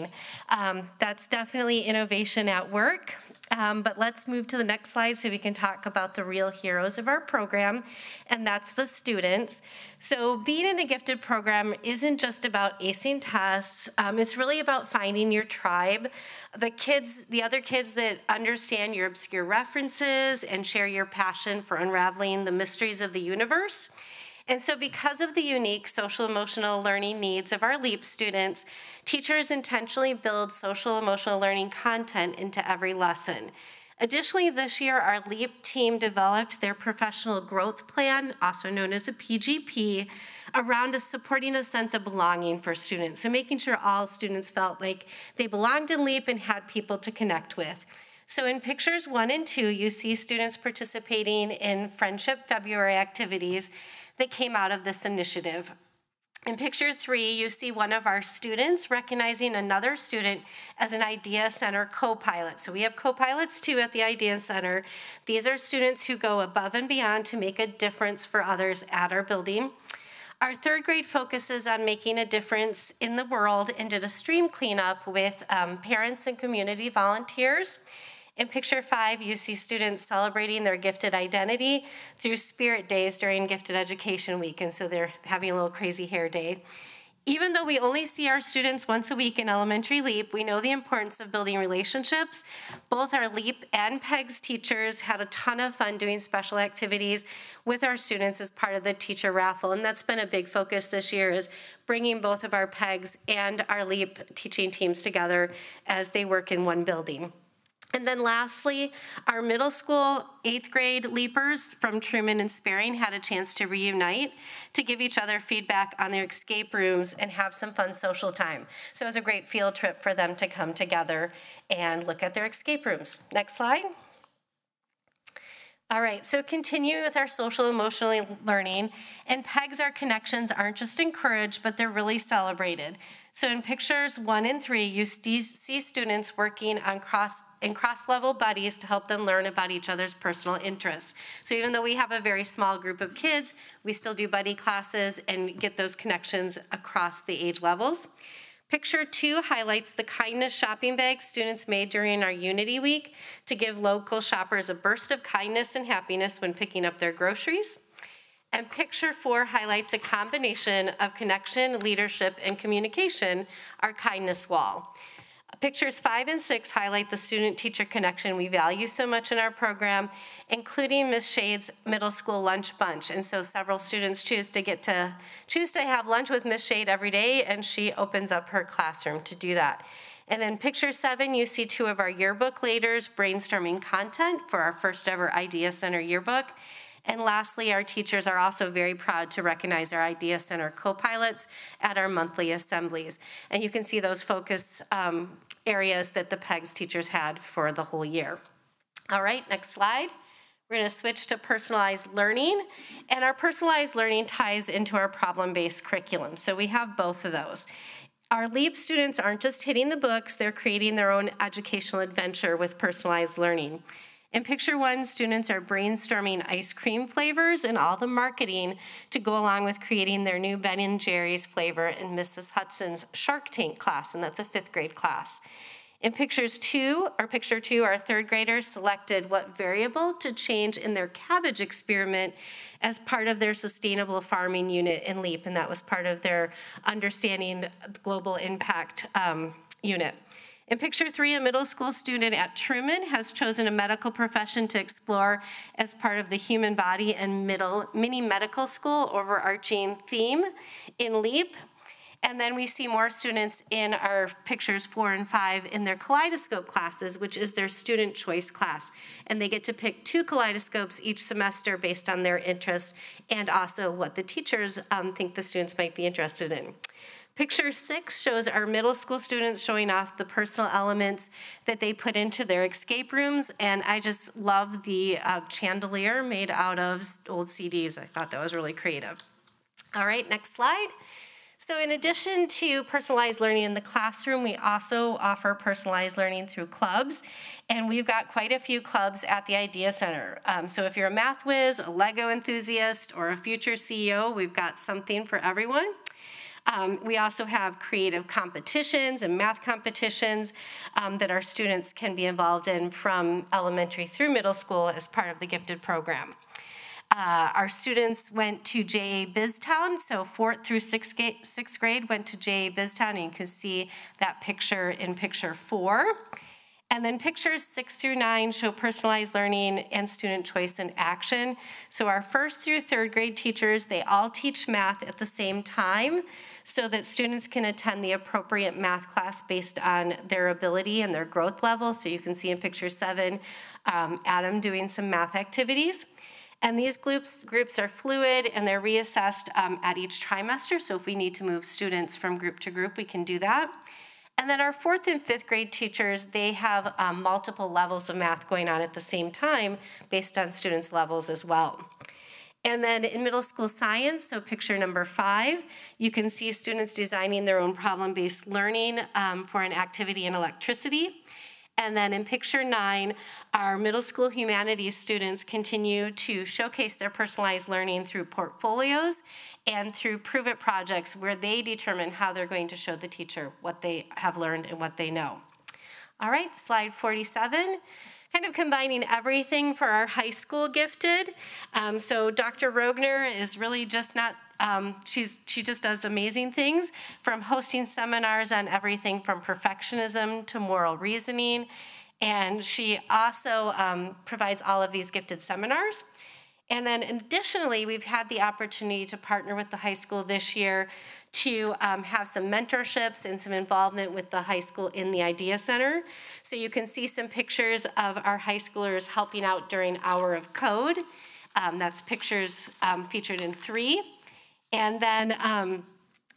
That's definitely innovation at work. But let's move to the next slide so we can talk about the real heroes of our program, and that's the students. So being in a gifted program isn't just about acing tests. It's really about finding your tribe, the other kids that understand your obscure references and share your passion for unraveling the mysteries of the universe. And so because of the unique social-emotional learning needs of our LEAP students, teachers intentionally build social-emotional learning content into every lesson. Additionally, this year, our LEAP team developed their professional growth plan, also known as a PGP, around supporting a sense of belonging for students. So making sure all students felt like they belonged in LEAP and had people to connect with. So in pictures 1 and 2, you see students participating in Friendship February activities that came out of this initiative. In picture 3, you see one of our students recognizing another student as an Idea Center co-pilot. So we have co-pilots too at the Idea Center. These are students who go above and beyond to make a difference for others at our building. Our 3rd grade focuses on making a difference in the world and did a stream cleanup with parents and community volunteers. In picture 5, you see students celebrating their gifted identity through Spirit Days during Gifted Education Week, and so they're having a little crazy hair day. Even though we only see our students once a week in elementary LEAP, we know the importance of building relationships. Both our LEAP and PEGS teachers had a ton of fun doing special activities with our students as part of the teacher raffle, and that's been a big focus this year, is bringing both of our PEGS and our LEAP teaching teams together as they work in one building. And then lastly, our middle school 8th grade LEAPers from Truman and Sperring had a chance to reunite to give each other feedback on their escape rooms and have some fun social time. So it was a great field trip for them to come together and look at their escape rooms. Next slide. All right, so continue with our social emotional learning, and PEGS, our connections, aren't just encouraged, but they're really celebrated. So in pictures 1 and 3, you see students working on cross-level buddies to help them learn about each other's personal interests. So even though we have a very small group of kids, we still do buddy classes and get those connections across the age levels. Picture 2 highlights the kindness shopping bags students made during our Unity Week to give local shoppers a burst of kindness and happiness when picking up their groceries. And picture 4 highlights a combination of connection, leadership, and communication, our kindness wall. Pictures 5 and 6 highlight the student-teacher connection we value so much in our program, including Ms. Shade's middle school lunch bunch. And so several students choose to have lunch with Ms. Shade every day, and she opens up her classroom to do that. And then picture 7, you see 2 of our yearbook leaders brainstorming content for our first ever Idea Center yearbook. And lastly, our teachers are also very proud to recognize our Idea Center co-pilots at our monthly assemblies. And you can see those focus areas that the PEGS teachers had for the whole year. All right, next slide. We're going to switch to personalized learning. And our personalized learning ties into our problem-based curriculum. So we have both of those. Our LEAP students aren't just hitting the books, they're creating their own educational adventure with personalized learning. In picture 1, students are brainstorming ice cream flavors and all the marketing to go along with creating their new Ben & Jerry's flavor in Mrs. Hudson's Shark Tank class, and that's a 5th grade class. In picture 2, our 3rd graders selected what variable to change in their cabbage experiment as part of their sustainable farming unit in LEAP, and that was part of their understanding global impact unit. In picture 3, a middle school student at Truman has chosen a medical profession to explore as part of the human body and mini medical school overarching theme in LEAP. And then we see more students in our pictures 4 and 5 in their kaleidoscope classes, which is their student choice class. And they get to pick 2 kaleidoscopes each semester based on their interest and also what the teachers think the students might be interested in. Picture 6 shows our middle school students showing off the personal elements that they put into their escape rooms, and I just love the chandelier made out of old CDs. I thought that was really creative. All right, next slide. So in addition to personalized learning in the classroom, we also offer personalized learning through clubs, and we've got quite a few clubs at the Idea Center. So if you're a math whiz, a Lego enthusiast, or a future CEO, we've got something for everyone. We also have creative competitions and math competitions that our students can be involved in from elementary through middle school as part of the gifted program. Our students went to JA BizTown, so 4th through 6th grade went to JA BizTown, and you can see that picture in picture 4. And then pictures 6 through 9 show personalized learning and student choice in action. So our 1st through 3rd grade teachers, they all teach math at the same time so that students can attend the appropriate math class based on their ability and their growth level. So you can see in picture 7, Adam doing some math activities. And these groups are fluid and they're reassessed at each trimester. So if we need to move students from group to group, we can do that. And then our 4th and 5th grade teachers, they have multiple levels of math going on at the same time based on students' levels as well. And then in middle school science, so picture number 5, you can see students designing their own problem-based learning for an activity in electricity. And then in picture 9, our middle school humanities students continue to showcase their personalized learning through portfolios and through Prove It projects where they determine how they're going to show the teacher what they have learned and what they know. All right, slide 47. Kind of combining everything for our high school gifted. So Dr. Rogner is really just not, she just does amazing things, from hosting seminars on everything from perfectionism to moral reasoning. And she also provides all of these gifted seminars. And then additionally, we've had the opportunity to partner with the high school this year to have some mentorships and some involvement with the high school in the Idea Center. So you can see some pictures of our high schoolers helping out during Hour of Code. That's pictures featured in 3. And then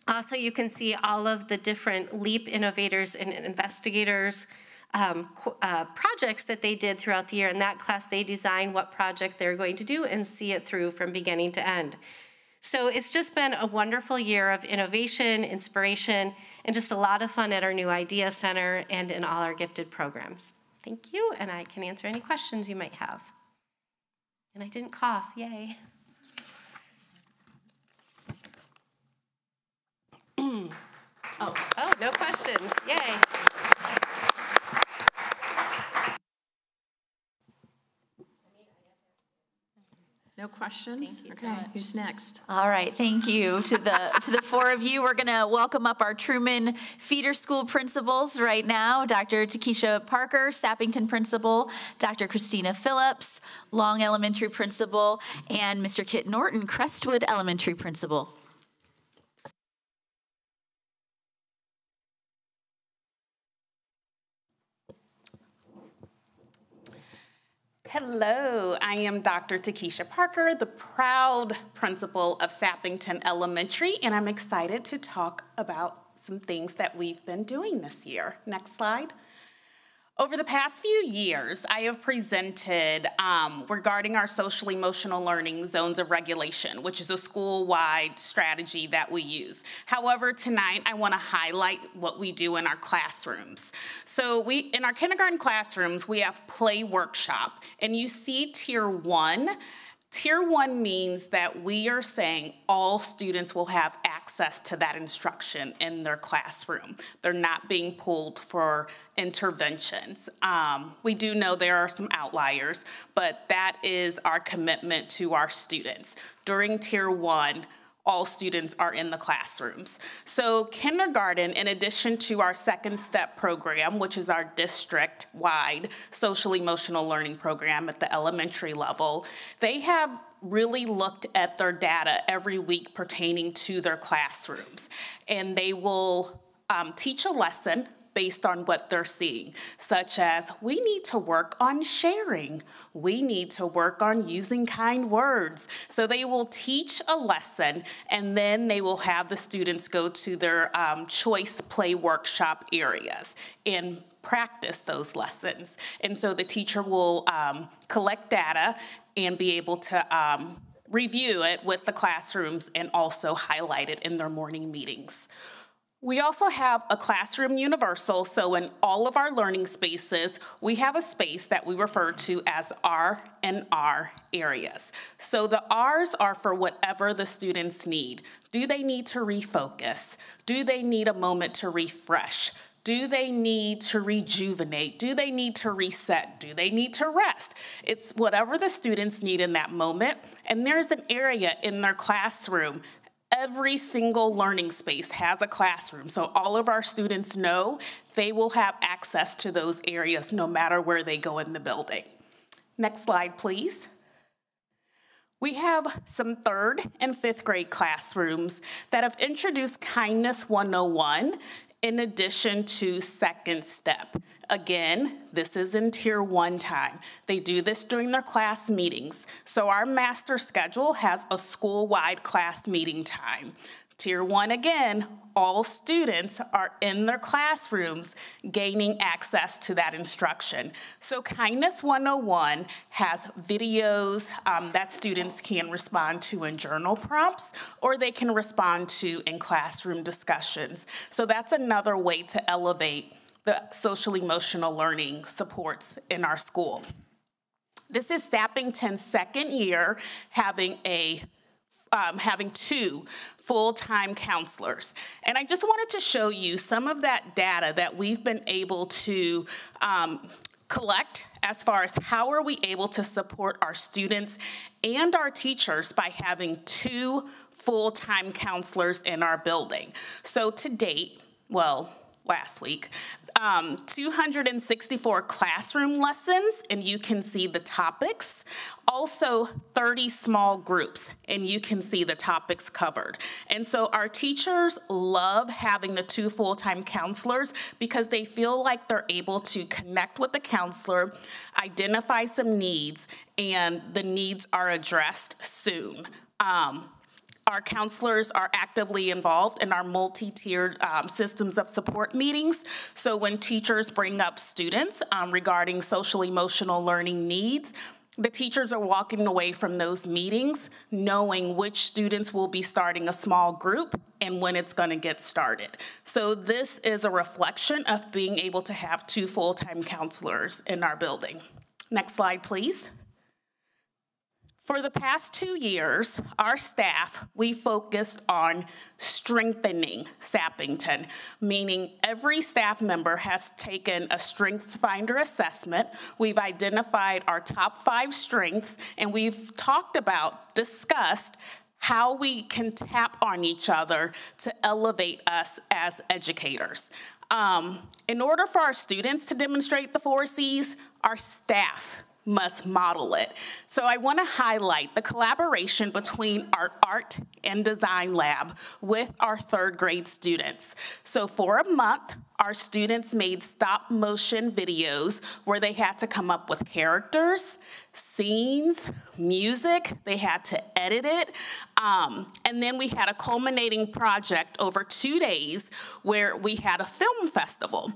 also you can see all of the different LEAP innovators and investigators projects that they did throughout the year. In that class, they designed what project they're going to do and see it through from beginning to end. So it's just been a wonderful year of innovation, inspiration, and just a lot of fun at our new Idea Center and in all our gifted programs. Thank you, and I can answer any questions you might have. And I didn't cough, yay. Oh, no questions, yay. No questions? Thank you so Okay, much. who's next? All right, thank you to the 4 of you. We're going to welcome up our Truman Feeder School principals right now. Dr. Takesha Parker, Sappington principal, Dr. Christina Phillips, Long Elementary principal, and Mr. Kit Norton, Crestwood Elementary principal. Hello, I am Dr. Takesha Parker, the proud principal of Sappington Elementary, and I'm excited to talk about some things that we've been doing this year. Next slide. Over the past few years, I have presented regarding our social emotional learning zones of regulation, which is a school-wide strategy that we use. However, tonight I want to highlight what we do in our classrooms. So in our kindergarten classrooms, we have play workshop, and you see tier 1. Tier 1 means that we are saying all students will have access to that instruction in their classroom. They're not being pulled for interventions. We do know there are some outliers, but that is our commitment to our students. During Tier 1, all students are in the classrooms. So kindergarten, in addition to our Second Step program, which is our district-wide social emotional learning program at the elementary level, they have really looked at their data every week pertaining to their classrooms. And they will teach a lesson based on what they're seeing, such as we need to work on sharing. We need to work on using kind words. So they will teach a lesson, and then they will have the students go to their choice play workshop areas and practice those lessons. And so the teacher will collect data and be able to review it with the classrooms and also highlight it in their morning meetings. We also have a classroom universal, so in all of our learning spaces, we have a space that we refer to as R&R areas. So the R's are for whatever the students need. Do they need to refocus? Do they need a moment to refresh? Do they need to rejuvenate? Do they need to reset? Do they need to rest? It's whatever the students need in that moment, and there's an area in their classroom. Every single learning space has a classroom, so all of our students know they will have access to those areas no matter where they go in the building. Next slide, please. We have some 3rd and 5th grade classrooms that have introduced Kindness 101 in addition to Second Step. Again, this is in Tier 1 time. They do this during their class meetings. So our master schedule has a school-wide class meeting time. Tier 1, again, all students are in their classrooms gaining access to that instruction. So Kindness 101 has videos that students can respond to in journal prompts, or they can respond to in classroom discussions. So that's another way to elevate the social emotional learning supports in our school. This is Sappington's 2nd year having having 2 full-time counselors. And I just wanted to show you some of that data that we've been able to collect as far as how are we able to support our students and our teachers by having 2 full-time counselors in our building. So to date, well, last week, 264 classroom lessons, and you can see the topics. Also 30 small groups, and you can see the topics covered. And so our teachers love having the 2 full-time counselors because they feel like they're able to connect with the counselor, identify some needs, and the needs are addressed soon. Our counselors are actively involved in our multi-tiered systems of support meetings. So when teachers bring up students regarding social emotional learning needs, the teachers are walking away from those meetings knowing which students will be starting a small group and when it's going to get started. So this is a reflection of being able to have 2 full-time counselors in our building. Next slide, please. For the past 2 years, our staff, we focused on strengthening Sappington, meaning every staff member has taken a Strengths Finder assessment. We've identified our top 5 strengths, and we've discussed how we can tap on each other to elevate us as educators. In order for our students to demonstrate the 4 C's, our staff must model it. So I want to highlight the collaboration between our art and design lab with our 3rd grade students. So for a month, our students made stop motion videos where they had to come up with characters, scenes, music. They had to edit it. And then we had a culminating project over 2 days where we had a film festival.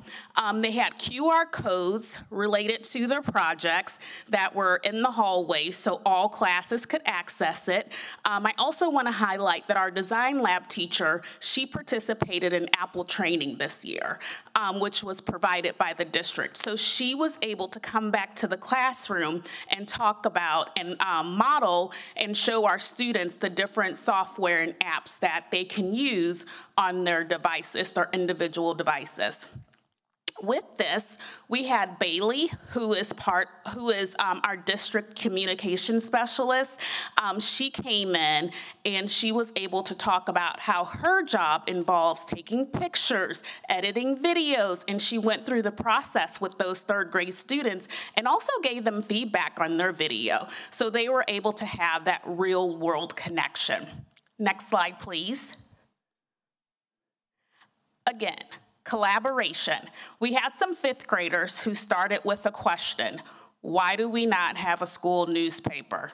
They had QR codes related to their projects that were in the hallway so all classes could access it. I also want to highlight that our design lab teacher, she participated in Apple training this year, which was provided by the district. So she was able to come back to the classroom and talk about and model and show our students the different software and apps that they can use on their devices, their individual devices. With this, we had Bailey, who is our district communication specialist. She came in and she was able to talk about how her job involves taking pictures, editing videos, and she went through the process with those 3rd grade students and also gave them feedback on their video. So they were able to have that real world connection. Next slide, please. Again, collaboration. We had some 5th graders who started with a question: why do we not have a school newspaper?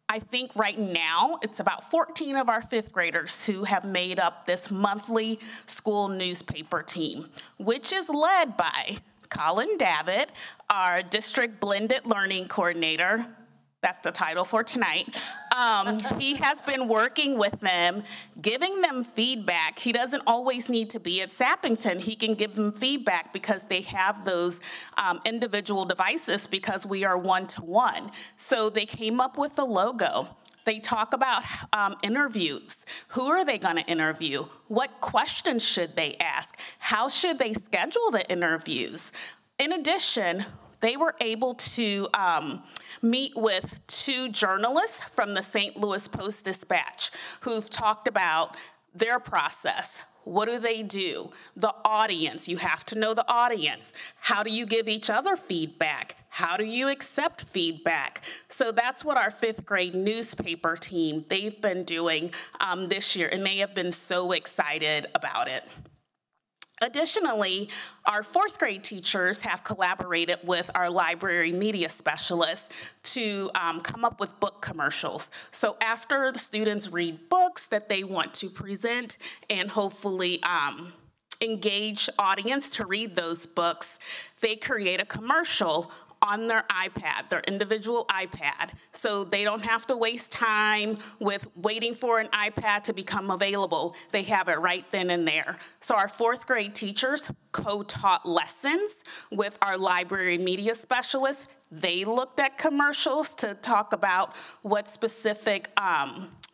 I think right now it's about 14 of our 5th graders who have made up this monthly school newspaper team, which is led by Colin Davitt, our district blended learning coordinator. That's the title for tonight. He has been working with them, giving them feedback. He doesn't always need to be at Sappington. He can give them feedback because they have those individual devices because we are one-to-one. So they came up with the logo. They talk about interviews. Who are they going to interview? What questions should they ask? How should they schedule the interviews? In addition, they were able to meet with 2 journalists from the St. Louis Post-Dispatch who've talked about their process. What do? The audience, you have to know the audience. How do you give each other feedback? How do you accept feedback? So that's what our 5th grade newspaper team, they've been doing this year, and they have been so excited about it. Additionally, our 4th grade teachers have collaborated with our library media specialists to come up with book commercials. So after the students read books that they want to present and hopefully engage audience to read those books, they create a commercial on their iPad, their individual iPad, so they don't have to waste time with waiting for an iPad to become available. They have it right then and there. So our 4th grade teachers co-taught lessons with our library media specialists. They looked at commercials to talk about what specific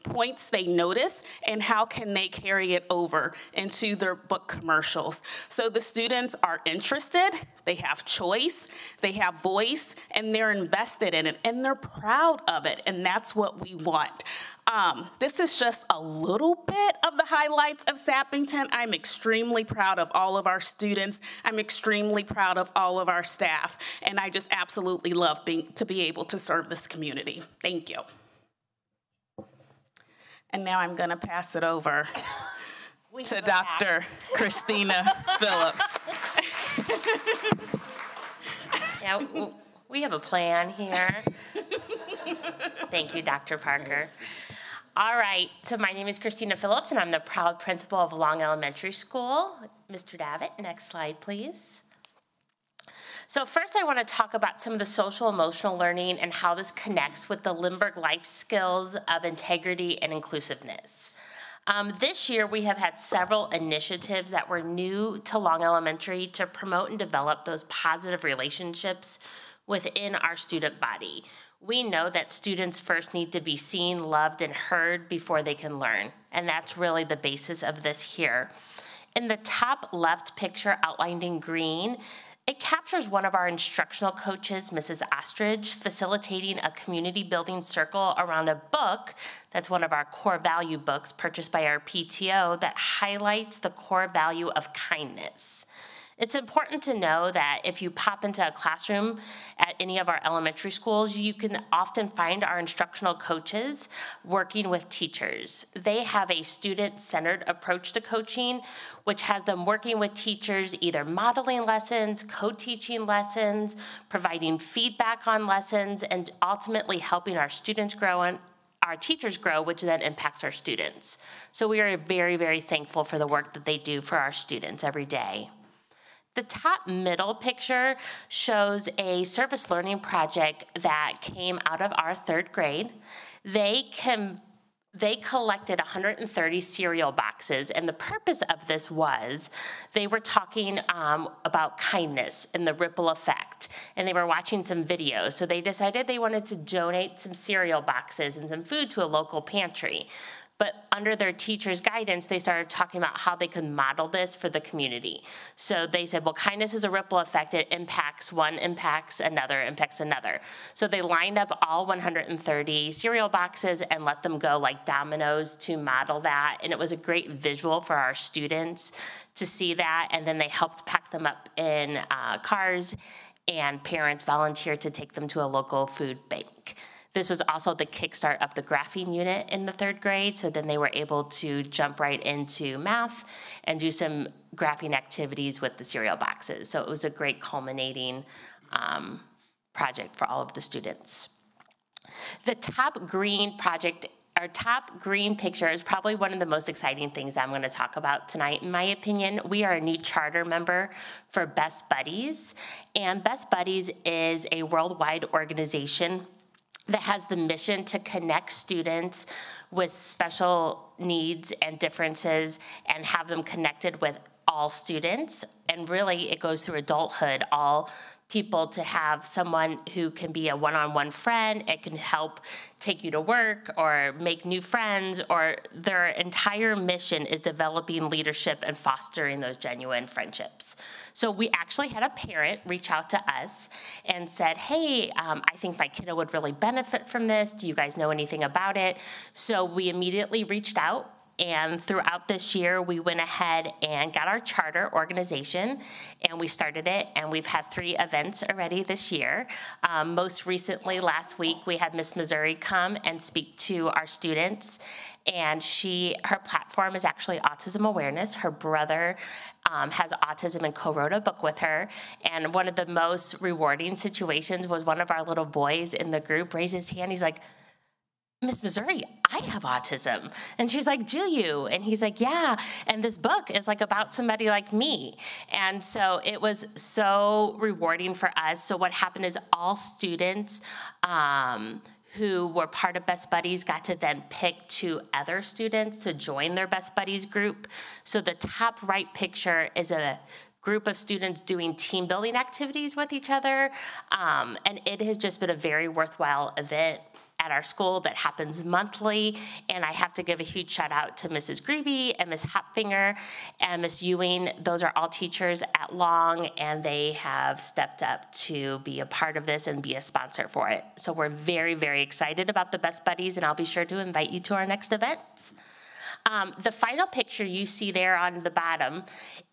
points they notice and how can they carry it over into their book commercials. So the students are interested, they have choice, they have voice, and they're invested in it, and they're proud of it, and that's what we want. This is just a little bit of the highlights of Sappington. I'm extremely proud of all of our students. I'm extremely proud of all of our staff, and I just absolutely love to be able to serve this community. Thank you. And now I'm going to pass it over to Dr. Christina Phillips. Yeah, we have a plan here. Thank you, Dr. Parker. All right, so my name is Christina Phillips, and I'm the proud principal of Long Elementary School. Mr. Davitt, next slide, please. So first I want to talk about some of the social emotional learning and how this connects with the Lindbergh life skills of integrity and inclusiveness. This year we have had several initiatives that were new to Long Elementary to promote and develop those positive relationships within our student body. We know that students first need to be seen, loved, and heard before they can learn, and that's really the basis of this here. In the top left picture outlined in green, it captures one of our instructional coaches, Mrs. Ostrich, facilitating a community building circle around a book that's one of our core value books purchased by our PTO that highlights the core value of kindness. It's important to know that if you pop into a classroom at any of our elementary schools, you can often find our instructional coaches working with teachers. They have a student-centered approach to coaching, which has them working with teachers, either modeling lessons, co-teaching lessons, providing feedback on lessons, and ultimately helping our students grow and our teachers grow, which then impacts our students. So we are very, very thankful for the work that they do for our students every day. The top middle picture shows a service learning project that came out of our 3rd grade. They collected 130 cereal boxes, and the purpose of this was they were talking about kindness and the ripple effect, and they were watching some videos, so they decided they wanted to donate some cereal boxes and some food to a local pantry. But under their teacher's guidance, they started talking about how they could model this for the community. So they said, well, kindness is a ripple effect. It impacts one, impacts another, impacts another. So they lined up all 130 cereal boxes and let them go like dominoes to model that. And it was a great visual for our students to see that. And then they helped pack them up in cars, and parents volunteered to take them to a local food bank. This was also the kickstart of the graphing unit in the 3rd grade, so then they were able to jump right into math and do some graphing activities with the cereal boxes. So it was a great culminating project for all of the students. The top green project, our top green picture is probably one of the most exciting things I'm going to talk about tonight. In my opinion, we are a new charter member for Best Buddies, and Best Buddies is a worldwide organization that has the mission to connect students with special needs and differences and have them connected with all students. And really, it goes through adulthood, all people to have someone who can be a one-on-one friend. It can help take you to work or make new friends, or their entire mission is developing leadership and fostering those genuine friendships. So we actually had a parent reach out to us and said, hey, I think my kiddo would really benefit from this. Do you guys know anything about it? So we immediately reached out And throughout this year, we went ahead and got our charter organization, and we started it, and we've had 3 events already this year. Most recently, last week, we had Miss Missouri come and speak to our students, and her platform is actually autism awareness. Her brother has autism and co-wrote a book with her, and one of the most rewarding situations was one of our little boys in the group raised his hand. He's like, Miss Missouri, I have autism. And she's like, do you? And he's like, yeah. And this book is like about somebody like me. And so it was so rewarding for us. So what happened is all students who were part of Best Buddies got to then pick 2 other students to join their Best Buddies group. So the top right picture is a group of students doing team building activities with each other. And it has just been a very worthwhile event at our school that happens monthly, and I have to give a huge shout out to Mrs. Grebe and Ms. Hopfinger and Ms. Ewing. Those are all teachers at Long, and they have stepped up to be a part of this and be a sponsor for it. So we're very, very excited about the Best Buddies, and I'll be sure to invite you to our next event. The final picture you see there on the bottom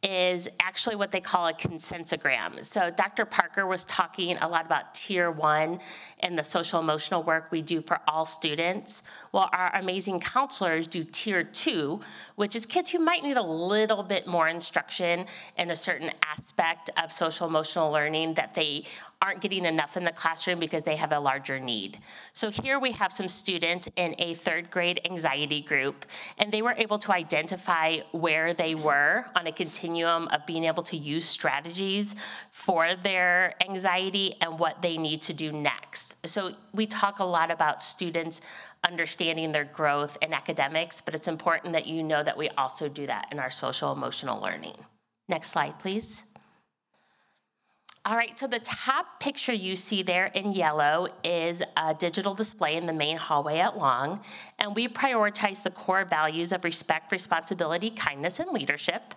is actually what they call a consensogram. So Dr. Parker was talking a lot about Tier 1 and the social emotional work we do for all students. Well, our amazing counselors do Tier 2, which is kids who might need a little bit more instruction in a certain aspect of social emotional learning that they aren't getting enough in the classroom because they have a larger need. So here we have some students in a 3rd grade anxiety group, and they were able to identify where they were on a continuum of being able to use strategies for their anxiety and what they need to do next. So we talk a lot about students understanding their growth in academics, but it's important that you know that we also do that in our social emotional learning. Next slide, please. All right, so the top picture you see there in yellow is a digital display in the main hallway at Long, and we prioritize the core values of respect, responsibility, kindness, and leadership.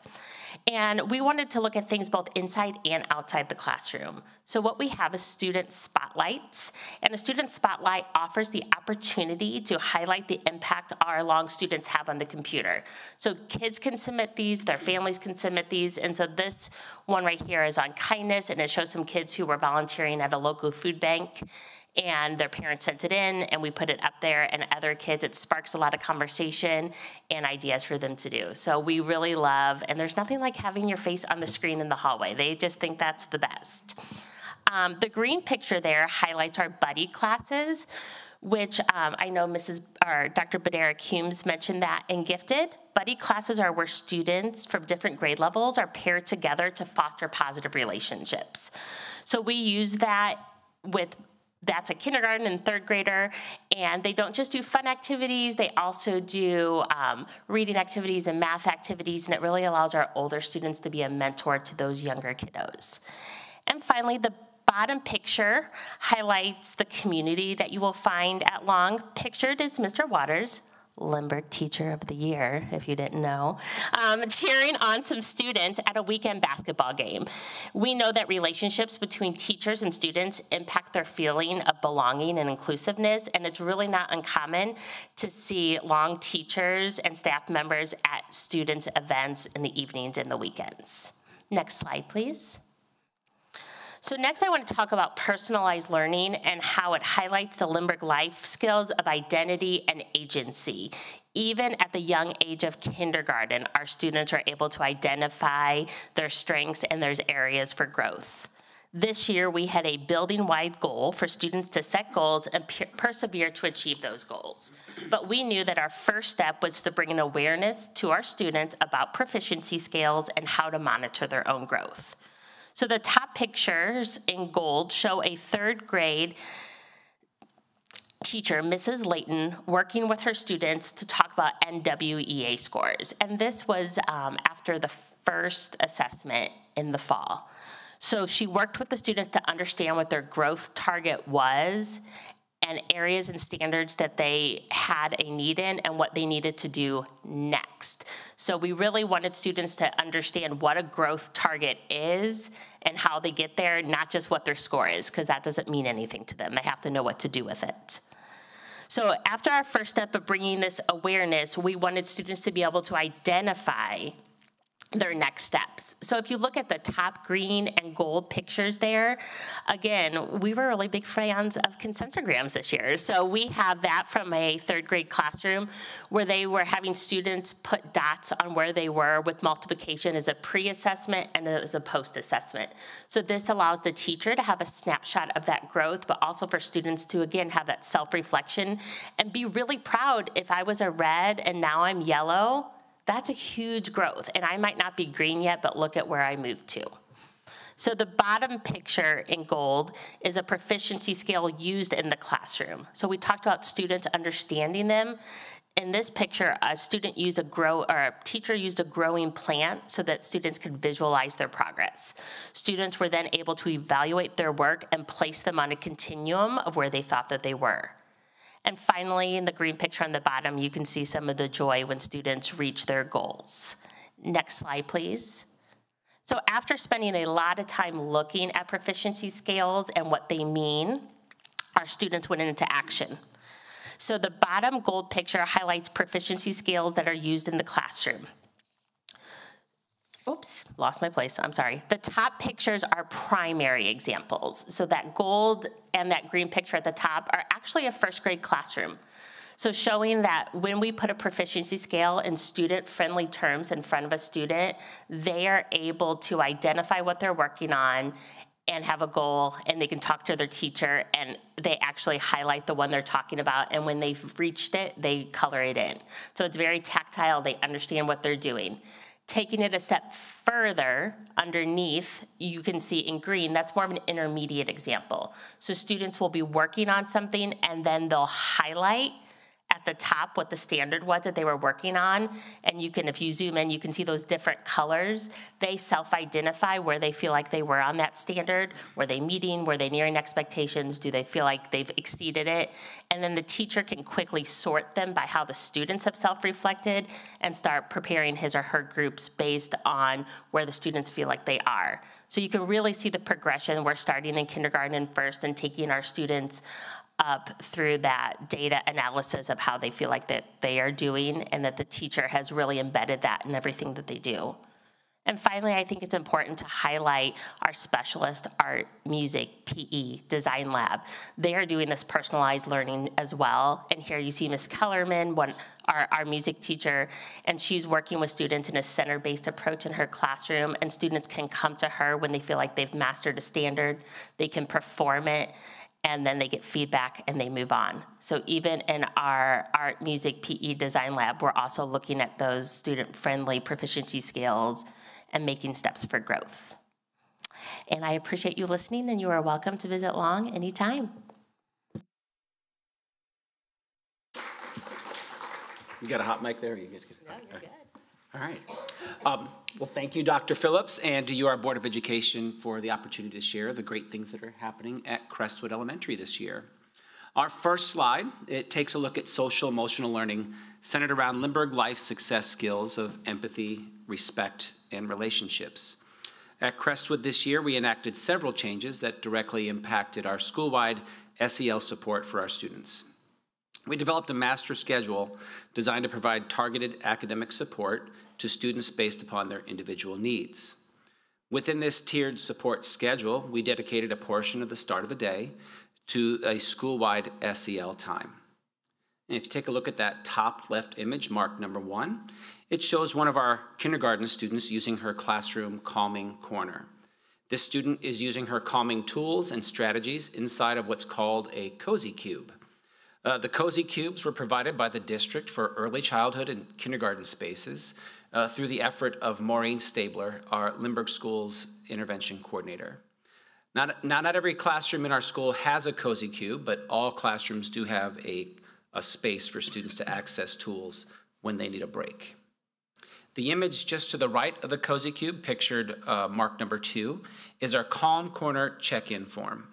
And we wanted to look at things both inside and outside the classroom. So what we have is student spotlights, and a student spotlight offers the opportunity to highlight the impact our Long students have on the computer. So kids can submit these, their families can submit these, and so this one right here is on kindness, and it shows some kids who were volunteering at a local food bank, and their parents sent it in, and we put it up there, and other kids, it sparks a lot of conversation and ideas for them to do. So we really love, and there's nothing like having your face on the screen in the hallway. They just think that's the best. The green picture there highlights our buddy classes, which I know Dr. Baderick Humes mentioned that in Gifted. Buddy classes are where students from different grade levels are paired together to foster positive relationships. So we use that that's a kindergarten and 3rd grader, and they don't just do fun activities, they also do reading activities and math activities, and it really allows our older students to be a mentor to those younger kiddos. And finally, the bottom picture highlights the community that you will find at Long. Pictured is Mr. Waters, Lindbergh Teacher of the Year, if you didn't know, cheering on some students at a weekend basketball game. We know that relationships between teachers and students impact their feeling of belonging and inclusiveness, and it's really not uncommon to see Long teachers and staff members at students' events in the evenings and the weekends. Next slide, please. So next I want to talk about personalized learning and how it highlights the Lindbergh life skills of identity and agency. Even at the young age of kindergarten, our students are able to identify their strengths and there's areas for growth. This year we had a building-wide goal for students to set goals and persevere to achieve those goals. But we knew that our first step was to bring an awareness to our students about proficiency scales and how to monitor their own growth. So the top pictures in gold show a 3rd grade teacher, Mrs. Layton, working with her students to talk about NWEA scores. And this was after the first assessment in the fall. So she worked with the students to understand what their growth target was and areas and standards that they had a need in and what they needed to do next. So we really wanted students to understand what a growth target is and how they get there, not just what their score is, because that doesn't mean anything to them. They have to know what to do with it. So after our first step of bringing this awareness, we wanted students to be able to identify their next steps. So if you look at the top green and gold pictures there, again, we were really big fans of consensograms this year. So we have that from a third grade classroom where they were having students put dots on where they were with multiplication as a pre-assessment and as a post-assessment. So this allows the teacher to have a snapshot of that growth, but also for students to, again, have that self-reflection and be really proud. If I was a red and now I'm yellow, that's a huge growth, and I might not be green yet, but look at where I moved to. So the bottom picture in gold is a proficiency scale used in the classroom. So we talked about students understanding them. In this picture, a teacher used a growing plant so that students could visualize their progress. Students were then able to evaluate their work and place them on a continuum of where they thought that they were. And finally, in the green picture on the bottom, you can see some of the joy when students reach their goals. Next slide, please. So after spending a lot of time looking at proficiency scales and what they mean, our students went into action. So the bottom gold picture highlights proficiency scales that are used in the classroom. Oops, lost my place, I'm sorry. The top pictures are primary examples. So that gold and that green picture at the top are actually a first grade classroom. So showing that when we put a proficiency scale in student-friendly terms in front of a student, they are able to identify what they're working on and have a goal, and they can talk to their teacher, and they actually highlight the one they're talking about, and when they've reached it, they color it in. So it's very tactile, they understand what they're doing. Taking it a step further, underneath, you can see in green, that's more of an intermediate example. So students will be working on something and then they'll highlight at the top what the standard was that they were working on. And you can, if you zoom in, you can see those different colors. They self-identify where they feel like they were on that standard. Were they meeting? Were they nearing expectations? Do they feel like they've exceeded it? And then the teacher can quickly sort them by how the students have self-reflected and start preparing his or her groups based on where the students feel like they are. So you can really see the progression. We're starting in kindergarten and first and taking our students up through that data analysis of how they feel like that they are doing, and that the teacher has really embedded that in everything that they do. And finally, I think it's important to highlight our specialist art, music, PE, design lab. They are doing this personalized learning as well. And here you see Ms. Kellerman, our music teacher, and she's working with students in a center-based approach in her classroom, and students can come to her when they feel like they've mastered a standard, they can perform it, and then they get feedback and they move on. So even in our art, music, PE, design lab, we're also looking at those student-friendly proficiency scales and making steps for growth. And I appreciate you listening, and you are welcome to visit Long anytime. You got a hot mic there? You guys get it? No, you're good. All right. Well, thank you, Dr. Phillips, and to you, our Board of Education, for the opportunity to share the great things that are happening at Crestwood Elementary this year. Our first slide, it takes a look at social emotional learning centered around Lindbergh Life success skills of empathy, respect, and relationships. At Crestwood this year, we enacted several changes that directly impacted our school-wide SEL support for our students. We developed a master schedule designed to provide targeted academic support to students based upon their individual needs. Within this tiered support schedule, we dedicated a portion of the start of the day to a school-wide SEL time. And if you take a look at that top left image, marked number 1, it shows one of our kindergarten students using her classroom calming corner. This student is using her calming tools and strategies inside of what's called a Cozy Cube. The Cozy Cubes were provided by the district for early childhood and kindergarten spaces through the effort of Maureen Stabler, our Lindbergh Schools intervention coordinator. Not every classroom in our school has a Cozy Cube, but all classrooms do have a space for students to access tools when they need a break. The image just to the right of the Cozy Cube, pictured marked number 2, is our Calm Corner check-in form.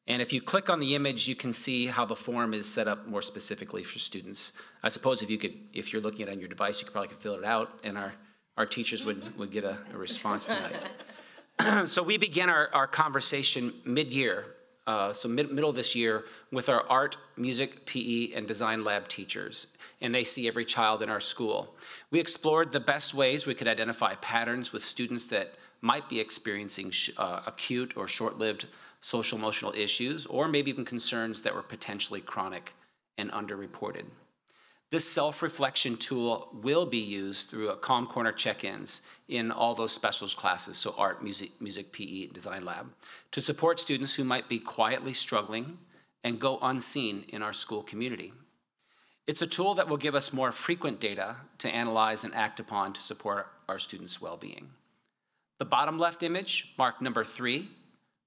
And if you click on the image, you can see how the form is set up more specifically for students. I suppose if you're looking at it on your device, you could fill it out, and our teachers would get a response tonight. So we begin our conversation mid-year middle of this year, with our art, music, PE, and design lab teachers, and they see every child in our school. We explored the best ways we could identify patterns with students that might be experiencing acute or short-lived social emotional issues, or maybe even concerns that were potentially chronic and underreported. This self-reflection tool will be used through Calm Corner check-ins in all those specials classes, so art, music, PE, design lab, to support students who might be quietly struggling and go unseen in our school community. It's a tool that will give us more frequent data to analyze and act upon to support our students' well-being. The bottom left image, marked number 3,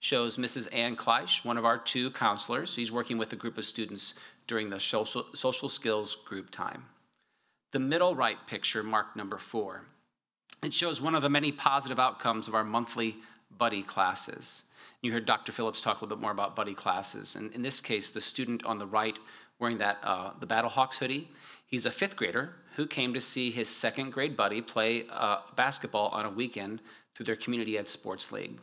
shows Mrs. Ann Kleisch, one of our 2 counselors. She's working with a group of students during the social skills group time. The middle right picture, marked number 4, it shows one of the many positive outcomes of our monthly buddy classes. You heard Dr. Phillips talk a little bit more about buddy classes. And in this case, the student on the right wearing that the Battlehawks hoodie, he's a 5th grader who came to see his 2nd grade buddy play basketball on a weekend through their community ed sports league.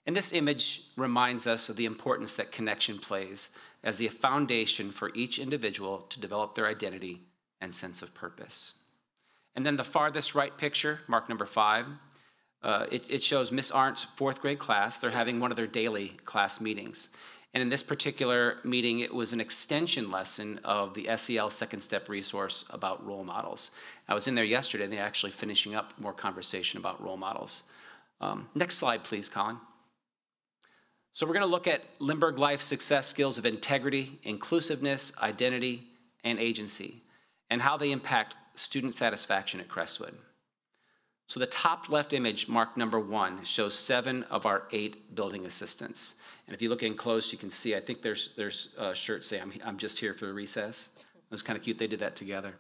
And this image reminds us of the importance that connection plays as the foundation for each individual to develop their identity and sense of purpose. And then the farthest right picture, marked number 5, it shows Miss Arndt's 4th grade class. They're having one of their daily class meetings. And in this particular meeting, it was an extension lesson of the SEL Second Step resource about role models. I was in there yesterday, and they're actually finishing up more conversation about role models. Next slide, please, Colin. So we're going to look at Lindbergh Life success skills of integrity, inclusiveness, identity, and agency, and how they impact student satisfaction at Crestwood. So the top left image, marked number 1, shows 7 of our 8 building assistants. And if you look in close, you can see, I think there's shirts say, I'm just here for the recess. It was kind of cute they did that together.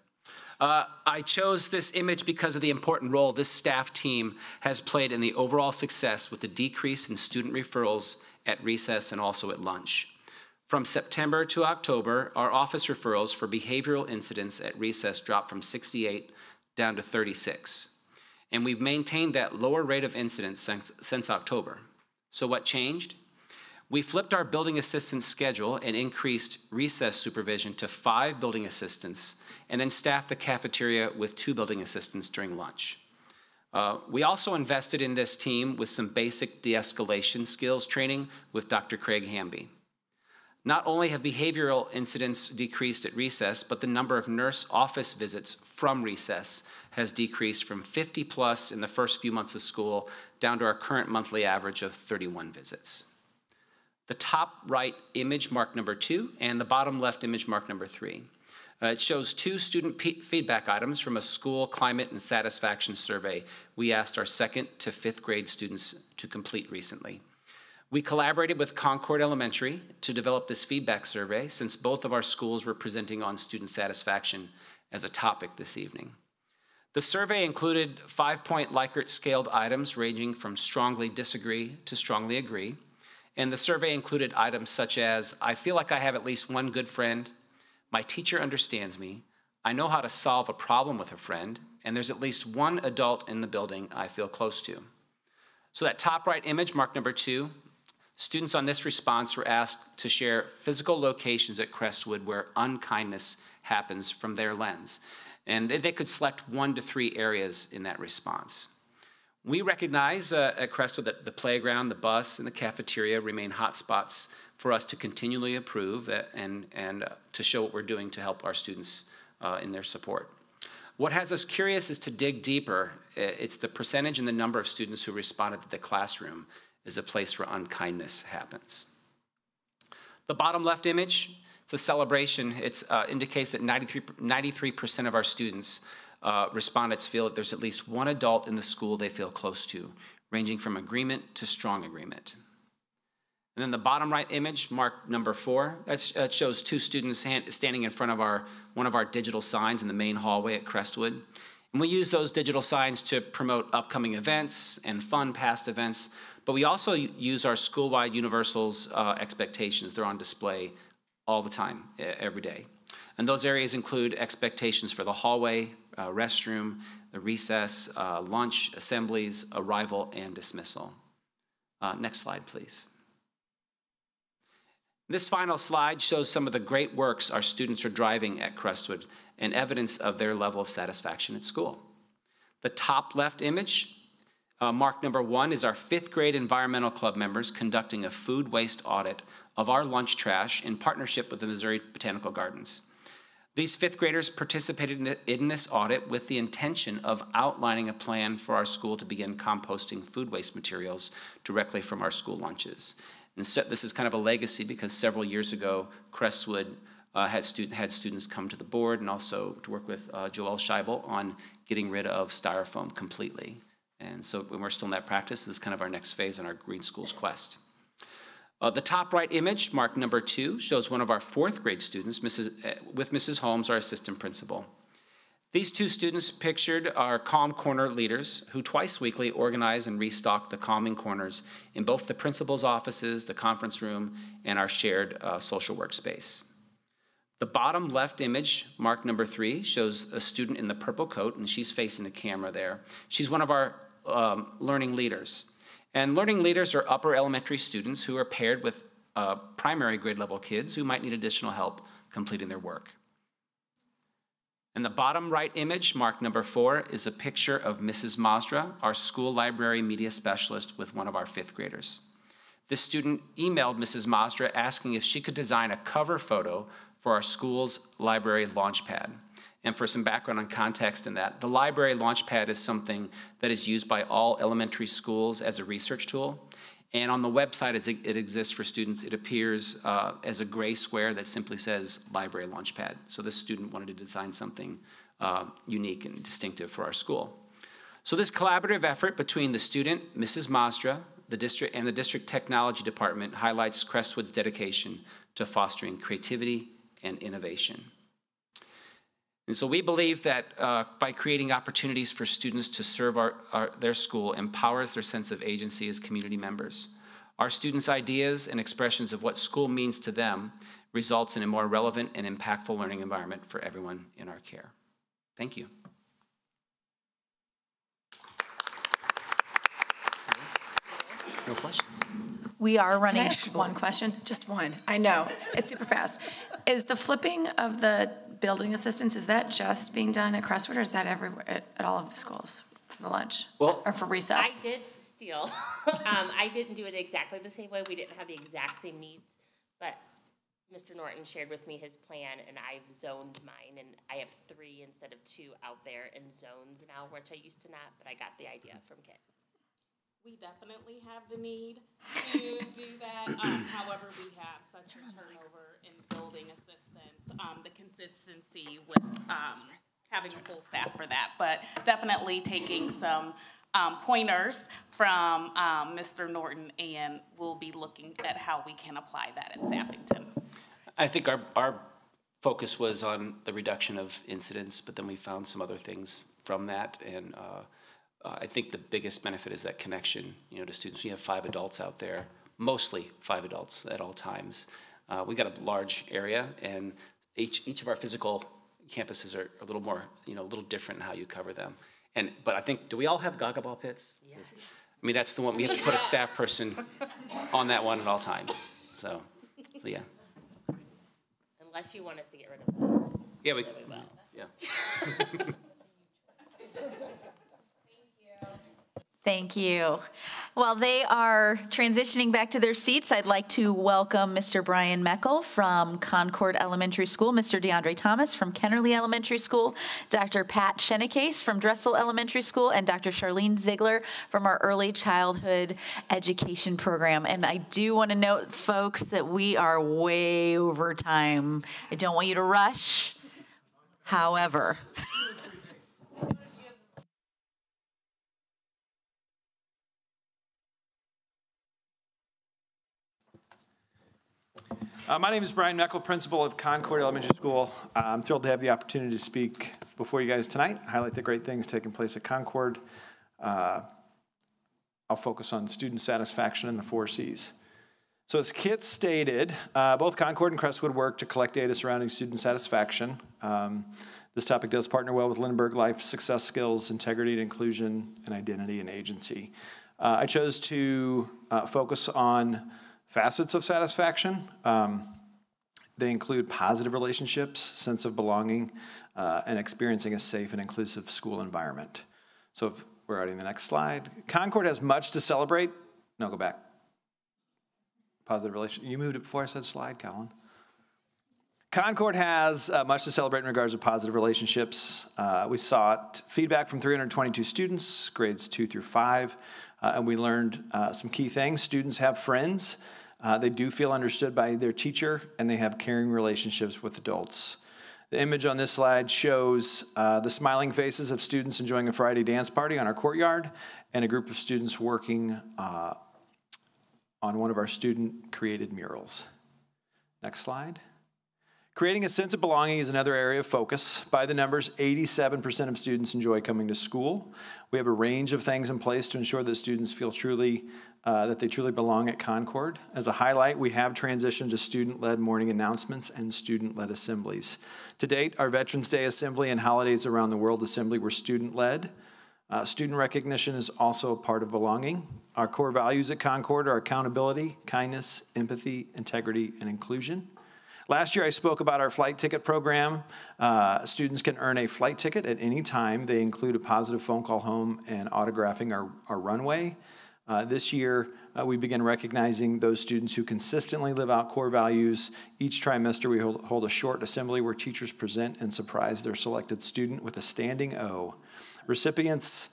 I chose this image because of the important role this staff team has played in the overall success with the decrease in student referrals at recess and also at lunch. From September to October, our office referrals for behavioral incidents at recess dropped from 68 down to 36. And we've maintained that lower rate of incidents since October. So what changed? We flipped our building assistance schedule and increased recess supervision to 5 building assistants, and then staffed the cafeteria with 2 building assistants during lunch. We also invested in this team with some basic de-escalation skills training with Dr. Craig Hamby. Not only have behavioral incidents decreased at recess, but the number of nurse office visits from recess has decreased from 50 plus in the first few months of school down to our current monthly average of 31 visits. The top right image, marked number 2, and the bottom left image, marked number 3. It shows 2 student feedback items from a school climate and satisfaction survey we asked our 2nd to 5th grade students to complete recently. We collaborated with Concord Elementary to develop this feedback survey since both of our schools were presenting on student satisfaction as a topic this evening. The survey included 5-point Likert scaled items ranging from strongly disagree to strongly agree. And the survey included items such as, I feel like I have at least one good friend, my teacher understands me, I know how to solve a problem with a friend, and there's at least one adult in the building I feel close to. So that top right image, marked number 2, students on this response were asked to share physical locations at Crestwood where unkindness happens from their lens. And they could select 1 to 3 areas in that response. We recognize at Crestwood that the playground, the bus, and the cafeteria remain hot spots for us to continually improve and to show what we're doing to help our students in their support. What has us curious is to dig deeper. It's the percentage and the number of students who responded that the classroom is a place where unkindness happens. The bottom left image, it's a celebration. It indicates that 93% of our students, respondents, feel that there's at least one adult in the school they feel close to, ranging from agreement to strong agreement. And then the bottom right image, marked number 4, that shows 2 students standing in front of one of our digital signs in the main hallway at Crestwood. And we use those digital signs to promote upcoming events and fund past events, but we also use our school-wide universals expectations. They're on display all the time, every day. And those areas include expectations for the hallway, restroom, the recess, lunch, assemblies, arrival, and dismissal. Next slide, please. This final slide shows some of the great works our students are driving at Crestwood and evidence of their level of satisfaction at school. The top left image, mark number 1, is our 5th grade environmental club members conducting a food waste audit of our lunch trash in partnership with the Missouri Botanical Gardens. These 5th graders participated in this audit with the intention of outlining a plan for our school to begin composting food waste materials directly from our school lunches. And so this is kind of a legacy because several years ago, Crestwood had students come to the board and also to work with Joel Scheibel on getting rid of styrofoam completely. And so when we're still in that practice, this is kind of our next phase in our Green Schools Quest. The top right image, marked number 2, shows one of our 4th grade students with Mrs. Holmes, our assistant principal. These 2 students pictured are Calm Corner leaders who twice weekly organize and restock the calming corners in both the principal's offices, the conference room, and our shared social workspace. The bottom left image, marked number 3, shows a student in the purple coat, and she's facing the camera there. She's one of our learning leaders. And learning leaders are upper elementary students who are paired with primary grade level kids who might need additional help completing their work. And the bottom right image, marked number 4, is a picture of Mrs. Masra, our school library media specialist, with one of our 5th graders. This student emailed Mrs. Masra asking if she could design a cover photo for our school's library launchpad. And for some background and context in that, the library launchpad is something that is used by all elementary schools as a research tool. And on the website, it exists for students. It appears as a gray square that simply says Library Launchpad. So this student wanted to design something unique and distinctive for our school. So this collaborative effort between the student, Mrs. Masra, the district, and the district technology department highlights Crestwood's dedication to fostering creativity and innovation. And so we believe that by creating opportunities for students to serve their school empowers their sense of agency as community members. Our students' ideas and expressions of what school means to them results in a more relevant and impactful learning environment for everyone in our care. Thank you. No questions? We are running. Can I ask one question? Just one. I know, it's super fast. Is the flipping of the building assistants, is that just being done at Crestwood, or is that everywhere at all of the schools for the lunch? Well, or for recess? I did steal. I didn't do it exactly the same way. We didn't have the exact same needs, but Mr. Norton shared with me his plan, and I've zoned mine, and I have 3 instead of 2 out there in zones now, which I used to not, but I got the idea from Kit. We definitely have the need to do that. However, we have such a turnover in building assistants, the consistency with having a full staff for that. But definitely taking some pointers from Mr. Norton, and we'll be looking at how we can apply that at Sappington. I think our focus was on the reduction of incidents, but then we found some other things from that, and I think the biggest benefit is that connection, to students. We have 5 adults out there, mostly 5 adults at all times. We got a large area, and each of our physical campuses are a little more, a little different in how you cover them. But I think, do we all have Gaga ball pits? Yes. I mean, that's the one, we have to put a staff person on that one at all times. So yeah. Unless you want us to get rid of them. Yeah, we will. Yeah. Thank you. While they are transitioning back to their seats, I'd like to welcome Mr. Brian Meckel from Concord Elementary School, Mr. DeAndre Thomas from Kennerly Elementary School, Dr. Pat Shenecase from Dressel Elementary School, and Dr. Charlene Ziegler from our Early Childhood Education Program. And I do want to note, folks, that we are way over time. I don't want you to rush. However... My name is Brian Meckel, principal of Concord Elementary School. I'm thrilled to have the opportunity to speak before you guys tonight, highlight the great things taking place at Concord. I'll focus on student satisfaction and the 4 C's. So as Kit stated, both Concord and Crestwood work to collect data surrounding student satisfaction. This topic does partner well with Lindbergh Life Success Skills, Integrity and Inclusion, and Identity and Agency. I chose to focus on facets of satisfaction. They include positive relationships, sense of belonging, and experiencing a safe and inclusive school environment. So if we're already in the next slide. Concord has much to celebrate. No, go back. Positive relationship. You moved it before I said slide, Colin. Concord has much to celebrate in regards to positive relationships. We sought feedback from 322 students, grades 2 through 5, and we learned some key things. Students have friends. They do feel understood by their teacher, and they have caring relationships with adults. The image on this slide shows the smiling faces of students enjoying a Friday dance party on our courtyard, and a group of students working on one of our student-created murals. Next slide. Creating a sense of belonging is another area of focus. By the numbers, 87% of students enjoy coming to school. We have a range of things in place to ensure that students feel that they truly belong at Concord. As a highlight, we have transitioned to student-led morning announcements and student-led assemblies. To date, our Veterans Day Assembly and Holidays Around the World Assembly were student-led. Student recognition is also a part of belonging. Our core values at Concord are accountability, kindness, empathy, integrity, and inclusion. Last year, I spoke about our flight ticket program. Students can earn a flight ticket at any time. They include a positive phone call home and autographing our runway. This year, we begin recognizing those students who consistently live out core values. Each trimester, we hold a short assembly where teachers present and surprise their selected student with a standing O. Recipients'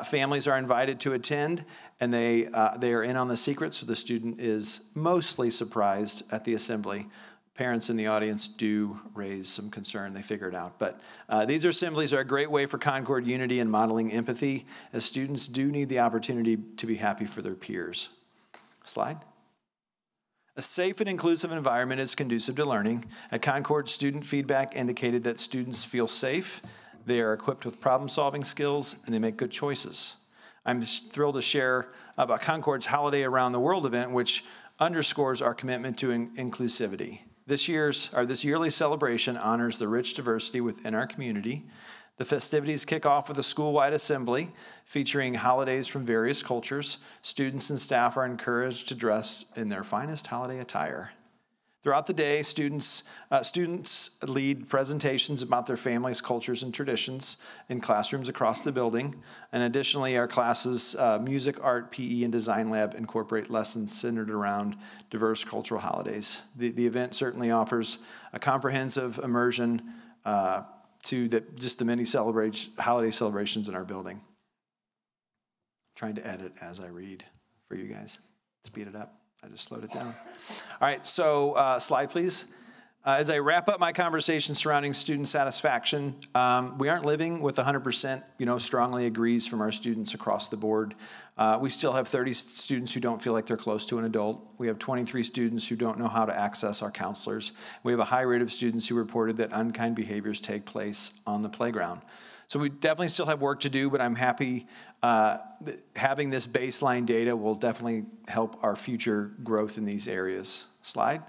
families are invited to attend, and they are in on the secret, so the student is mostly surprised at the assembly. Parents in the audience do raise some concern. They figure it out. But these assemblies are a great way for Concord unity and modeling empathy, as students do need the opportunity to be happy for their peers. Slide. A safe and inclusive environment is conducive to learning. At Concord, student feedback indicated that students feel safe, they are equipped with problem-solving skills, and they make good choices. I'm thrilled to share about Concord's Holiday Around the World event, which underscores our commitment to inclusivity. This yearly celebration honors the rich diversity within our community. The festivities kick off with a school-wide assembly featuring holidays from various cultures. Students and staff are encouraged to dress in their finest holiday attire. Throughout the day, students lead presentations about their families, cultures, and traditions in classrooms across the building. And additionally, our classes, music, art, PE, and design lab incorporate lessons centered around diverse cultural holidays. The event certainly offers a comprehensive immersion to just the many holiday celebrations in our building. Trying to edit as I read for you guys. Speed it up. I just slowed it down. All right, so slide, please. As I wrap up my conversation surrounding student satisfaction, we aren't living with 100%, strongly agrees from our students across the board. We still have 30 students who don't feel like they're close to an adult. We have 23 students who don't know how to access our counselors. We have a high rate of students who reported that unkind behaviors take place on the playground. So we definitely still have work to do, but I'm happy having this baseline data will definitely help our future growth in these areas. Slide.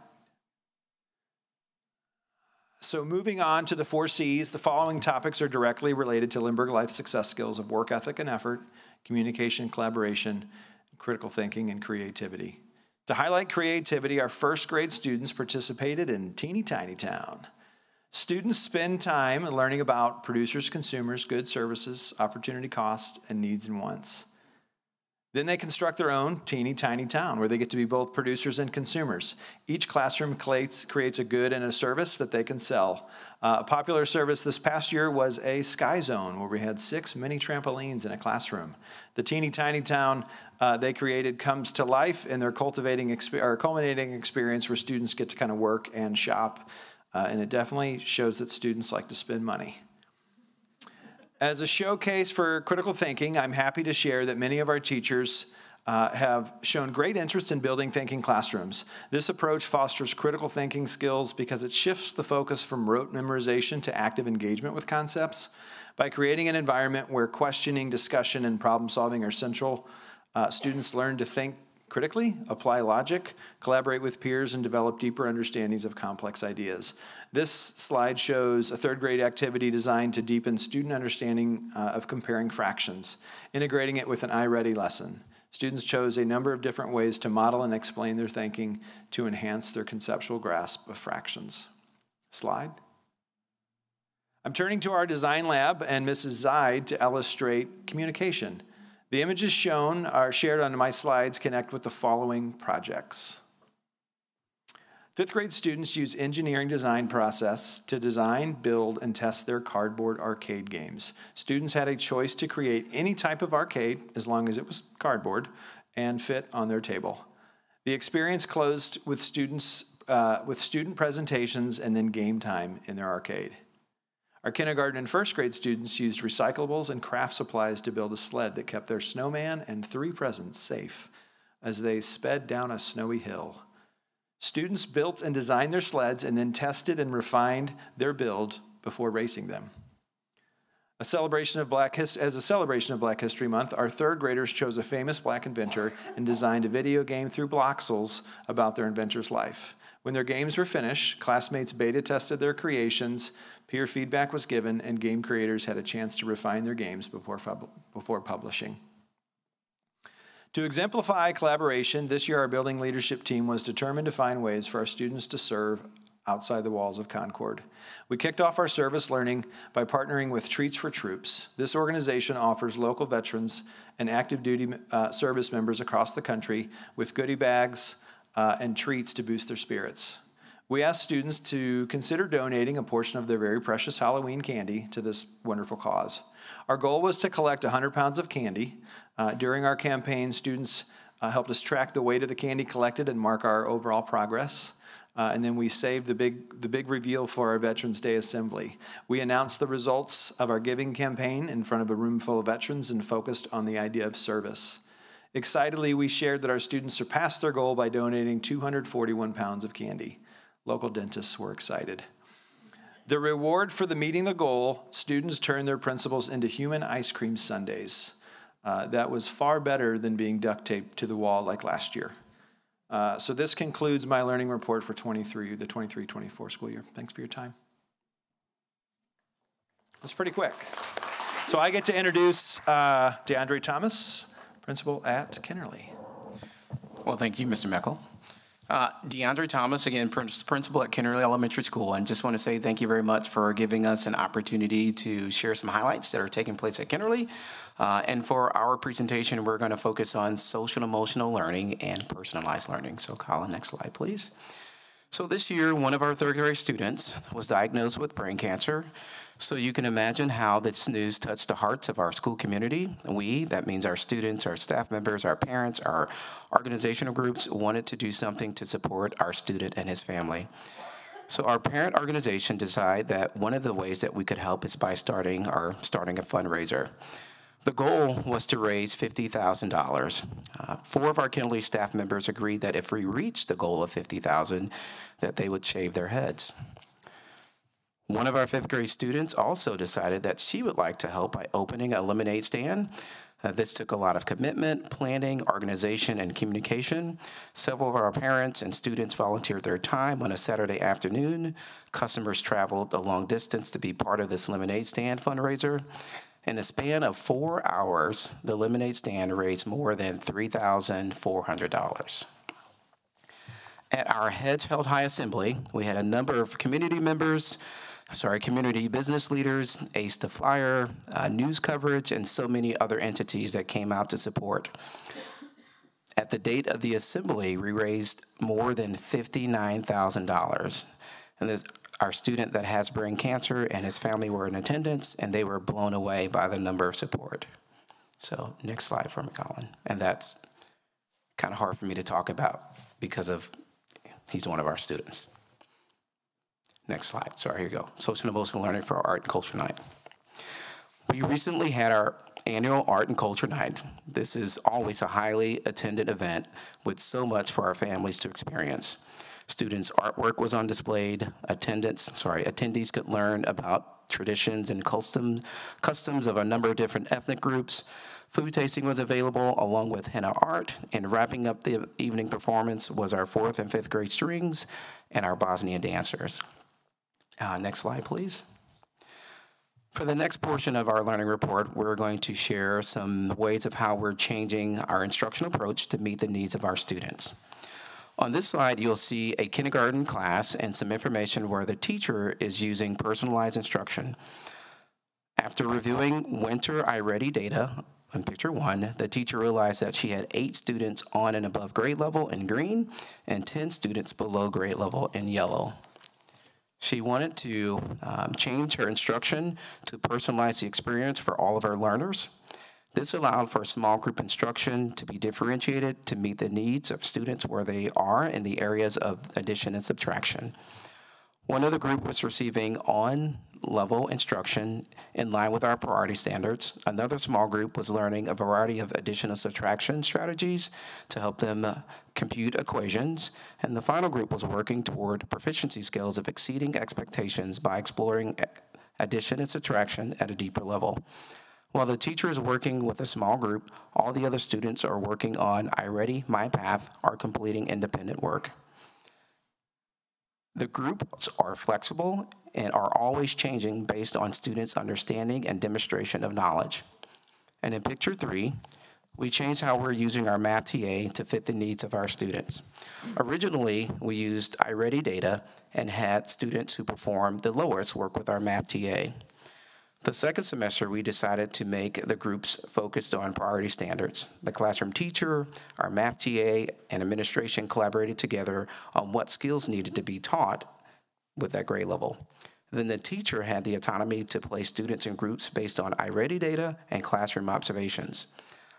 So moving on to the 4 C's, the following topics are directly related to Lindbergh Life success skills of work ethic and effort, communication, collaboration, critical thinking, and creativity. To highlight creativity, our first grade students participated in Teeny Tiny Town. Students spend time learning about producers, consumers, goods, services, opportunity cost, and needs and wants. Then they construct their own teeny tiny town where they get to be both producers and consumers. Each classroom creates a good and a service that they can sell. A popular service this past year was a Sky Zone where we had 6 mini trampolines in a classroom. The teeny tiny town they created comes to life in their culminating experience where students get to kind of work and shop. And it definitely shows that students like to spend money. As a showcase for critical thinking, I'm happy to share that many of our teachers have shown great interest in building thinking classrooms. This approach fosters critical thinking skills because it shifts the focus from rote memorization to active engagement with concepts. By creating an environment where questioning, discussion, and problem solving are central, students learn to think critically, apply logic, collaborate with peers, and develop deeper understandings of complex ideas. This slide shows a 3rd grade activity designed to deepen student understanding of comparing fractions, integrating it with an iReady lesson. Students chose a number of different ways to model and explain their thinking to enhance their conceptual grasp of fractions. Slide. I'm turning to our design lab and Mrs. Zide to illustrate communication. The images shown are shared on my slides connect with the following projects. Fifth grade students use engineering design process to design, build, and test their cardboard arcade games. Students had a choice to create any type of arcade, as long as it was cardboard, and fit on their table. The experience closed with student presentations and then game time in their arcade. Our kindergarten and first grade students used recyclables and craft supplies to build a sled that kept their snowman and 3 presents safe as they sped down a snowy hill. Students built and designed their sleds and then tested and refined their build before racing them. As a celebration of Black History Month, our third graders chose a famous Black inventor and designed a video game through Bloxels about their inventor's life. When their games were finished, classmates beta tested their creations, peer feedback was given, and game creators had a chance to refine their games before publishing. To exemplify collaboration, this year our building leadership team was determined to find ways for our students to serve outside the walls of Concord. We kicked off our service learning by partnering with Treats for Troops. This organization offers local veterans and active duty service members across the country with goodie bags and treats to boost their spirits. We asked students to consider donating a portion of their very precious Halloween candy to this wonderful cause. Our goal was to collect 100 pounds of candy. During our campaign, students helped us track the weight of the candy collected and mark our overall progress. And then we saved the big reveal for our Veterans Day Assembly. We announced the results of our giving campaign in front of a room full of veterans and focused on the idea of service. Excitedly, we shared that our students surpassed their goal by donating 241 pounds of candy. Local dentists were excited. The reward for meeting the goal, students turned their principles into human ice cream sundaes. That was far better than being duct taped to the wall like last year. So this concludes my learning report for the 23-24 school year. Thanks for your time. That's pretty quick. So I get to introduce DeAndre Thomas, principal at Kennerly. Well, thank you, Mr. Meckel. DeAndre Thomas, again, principal at Kennerly Elementary School, and just want to say thank you very much for giving us an opportunity to share some highlights that are taking place at Kennerly. And for our presentation, we're going to focus on social and emotional learning and personalized learning. So Colin, next slide, please. So this year, one of our third grade students was diagnosed with brain cancer. So you can imagine how this news touched the hearts of our school community. That means our students, our staff members, our parents, our organizational groups wanted to do something to support our student and his family. So our parent organization decided that one of the ways that we could help is by starting a fundraiser. The goal was to raise $50,000. 4 of our Kennerly staff members agreed that if we reached the goal of $50,000, that they would shave their heads. One of our 5th grade students also decided that she would like to help by opening a lemonade stand. This took a lot of commitment, planning, organization, and communication. Several of our parents and students volunteered their time on a Saturday afternoon. Customers traveled a long distance to be part of this lemonade stand fundraiser. In a span of 4 hours, the lemonade stand raised more than $3,400. At our Heads Held High Assembly, we had a number of community business leaders, Ace the Flyer, news coverage, and so many other entities that came out to support. At the date of the assembly, we raised more than $59,000. And our student that has brain cancer and his family were in attendance, and they were blown away by the number of support. So next slide for me, Colin. And that's kind of hard for me to talk about because he's one of our students. Next slide. Sorry, here you go. Social and emotional learning for our Art and Culture Night. We recently had our annual Art and Culture Night. This is always a highly attended event with so much for our families to experience. Students' artwork was on display. Attendees could learn about traditions and customs of a number of different ethnic groups. Food tasting was available along with henna art, and wrapping up the evening performance was our 4th and 5th grade strings and our Bosnian dancers. Next slide, please. For the next portion of our learning report, we're going to share some ways of how we're changing our instructional approach to meet the needs of our students. On this slide, you'll see a kindergarten class and some information where the teacher is using personalized instruction. After reviewing winter iReady data on picture 1, the teacher realized that she had 8 students on and above grade level in green and 10 students below grade level in yellow. She wanted to change her instruction to personalize the experience for all of our learners. This allowed for small group instruction to be differentiated to meet the needs of students where they are in the areas of addition and subtraction. One of the group was receiving on-level instruction in line with our priority standards. Another small group was learning a variety of addition and subtraction strategies to help them compute equations. And the final group was working toward proficiency skills of exceeding expectations by exploring addition and subtraction at a deeper level. While the teacher is working with a small group, all the other students are working on iReady, MyPath, or completing independent work. The groups are flexible and are always changing based on students' understanding and demonstration of knowledge. And in picture 3, we changed how we're using our math TA to fit the needs of our students. Originally, we used iReady data and had students who performed the lowest work with our math TA. The second semester, we decided to make the groups focused on priority standards. The classroom teacher, our math TA, and administration collaborated together on what skills needed to be taught with that grade level. Then the teacher had the autonomy to place students in groups based on iReady data and classroom observations.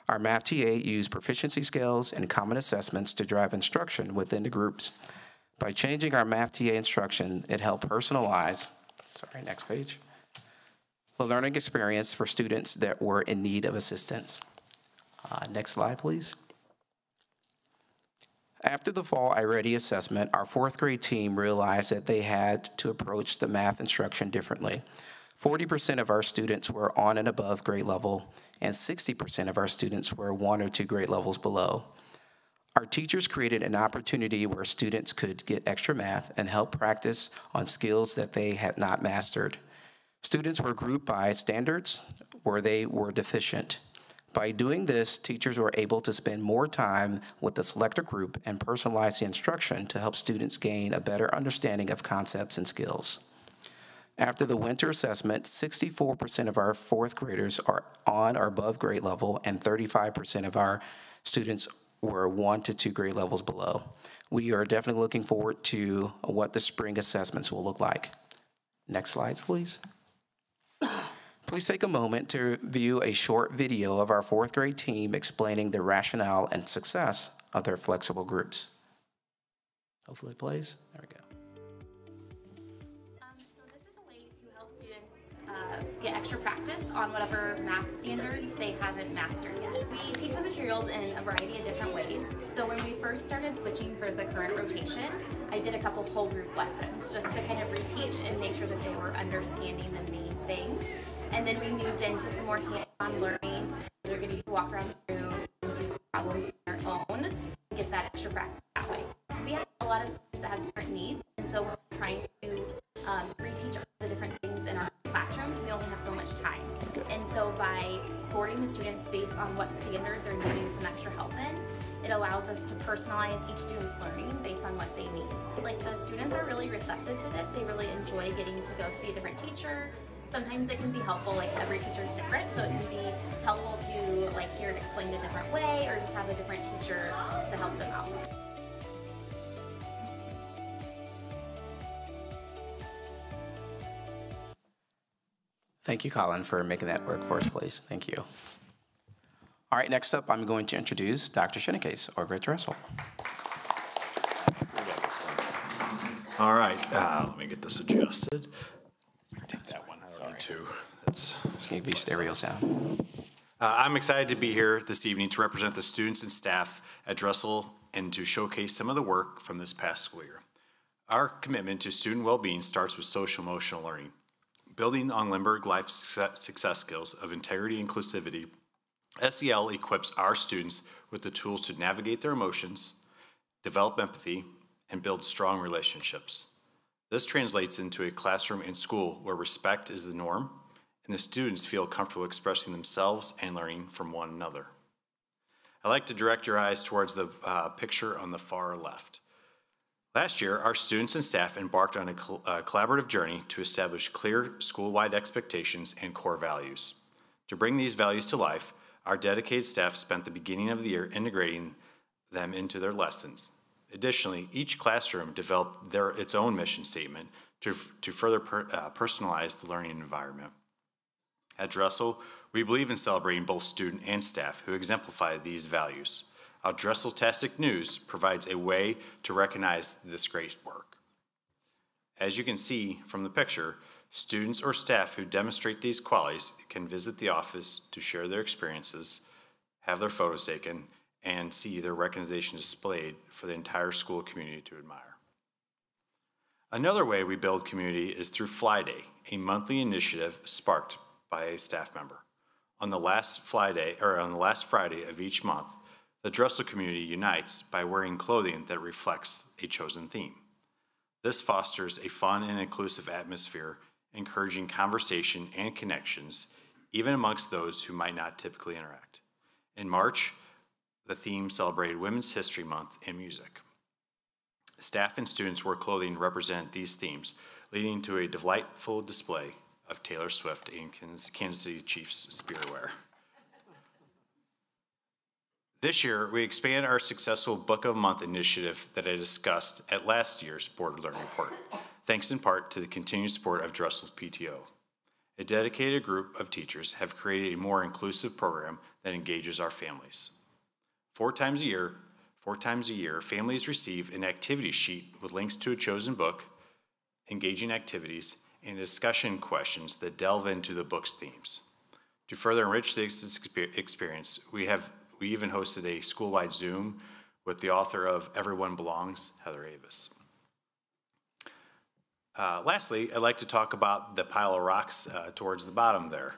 Our math TA used proficiency scales and common assessments to drive instruction within the groups. By changing our math TA instruction, it helped personalize, next page, the learning experience for students that were in need of assistance. Next slide, please. After the fall iReady assessment, our 4th grade team realized that they had to approach the math instruction differently. 40% of our students were on and above grade level, and 60% of our students were 1 or 2 grade levels below. Our teachers created an opportunity where students could get extra math and help practice on skills that they had not mastered. Students were grouped by standards where they were deficient. By doing this, teachers were able to spend more time with the selected group and personalize the instruction to help students gain a better understanding of concepts and skills. After the winter assessment, 64% of our 4th graders are on or above grade level, and 35% of our students were 1 to 2 grade levels below. We are definitely looking forward to what the spring assessments will look like. Next slide, please. Please take a moment to view a short video of our 4th grade team explaining the rationale and success of their flexible groups. Hopefully it plays. There we go. So this is a way to help students get extra practice on whatever math standards they haven't mastered yet. We teach the materials in a variety of different ways. So when we first started switching for the current rotation, I did a couple whole group lessons just to kind of reteach and make sure that they were understanding the main things. And then we moved into some more hands-on learning. They're getting to walk around the room and do some problems on their own and get that extra practice that way. We have a lot of students that have different needs, and so we're trying to reteach all the different things in our classrooms. We only have so much time. And so by sorting the students based on what standard they're needing some extra help in, it allows us to personalize each student's learning based on what they need. Like, the students are really receptive to this. They really enjoy getting to go see a different teacher. Sometimes it can be helpful, like every teacher is different, so it can be helpful to hear it explained a different way or just have a different teacher to help them out. Thank you, Colin, for making that work for us, please. Thank you. All right, next up, I'm going to introduce Dr. Shinakase over at Dressel. All right, let me get this adjusted. Take that one. Too. That's give you stereo sound. I'm excited to be here this evening to represent the students and staff at Dressel and to showcase some of the work from this past school year. Our commitment to student well-being starts with social-emotional learning. Building on Lindbergh Life Success Skills of Integrity and Inclusivity, SEL equips our students with the tools to navigate their emotions, develop empathy, and build strong relationships. This translates into a classroom and school where respect is the norm and the students feel comfortable expressing themselves and learning from one another. I'd like to direct your eyes towards the picture on the far left. Last year, our students and staff embarked on a collaborative journey to establish clear school-wide expectations and core values. To bring these values to life, our dedicated staff spent the beginning of the year integrating them into their lessons. Additionally, each classroom developed its own mission statement to further personalize the learning environment. At Dressel, we believe in celebrating both student and staff who exemplify these values. Our Dressel-tastic News provides a way to recognize this great work. As you can see from the picture, students or staff who demonstrate these qualities can visit the office to share their experiences, have their photos taken, and see their recognition displayed for the entire school community to admire. Another way we build community is through Fly Day, a monthly initiative sparked by a staff member. On the last Friday of each month, the Dressel community unites by wearing clothing that reflects a chosen theme. This fosters a fun and inclusive atmosphere, encouraging conversation and connections, even amongst those who might not typically interact. In March, the theme celebrated Women's History Month and music. Staff and students wore clothing represent these themes, leading to a delightful display of Taylor Swift and Kansas City Chiefs spiritwear. This year, we expand our successful Book of the Month initiative that I discussed at last year's Board of Learning Report, thanks in part to the continued support of Dressel's PTO. A dedicated group of teachers have created a more inclusive program that engages our families. Four times a year, families receive an activity sheet with links to a chosen book, engaging activities, and discussion questions that delve into the book's themes. To further enrich this experience, we even hosted a school-wide Zoom with the author of Everyone Belongs, Heather Avis. Lastly, I'd like to talk about the pile of rocks towards the bottom there.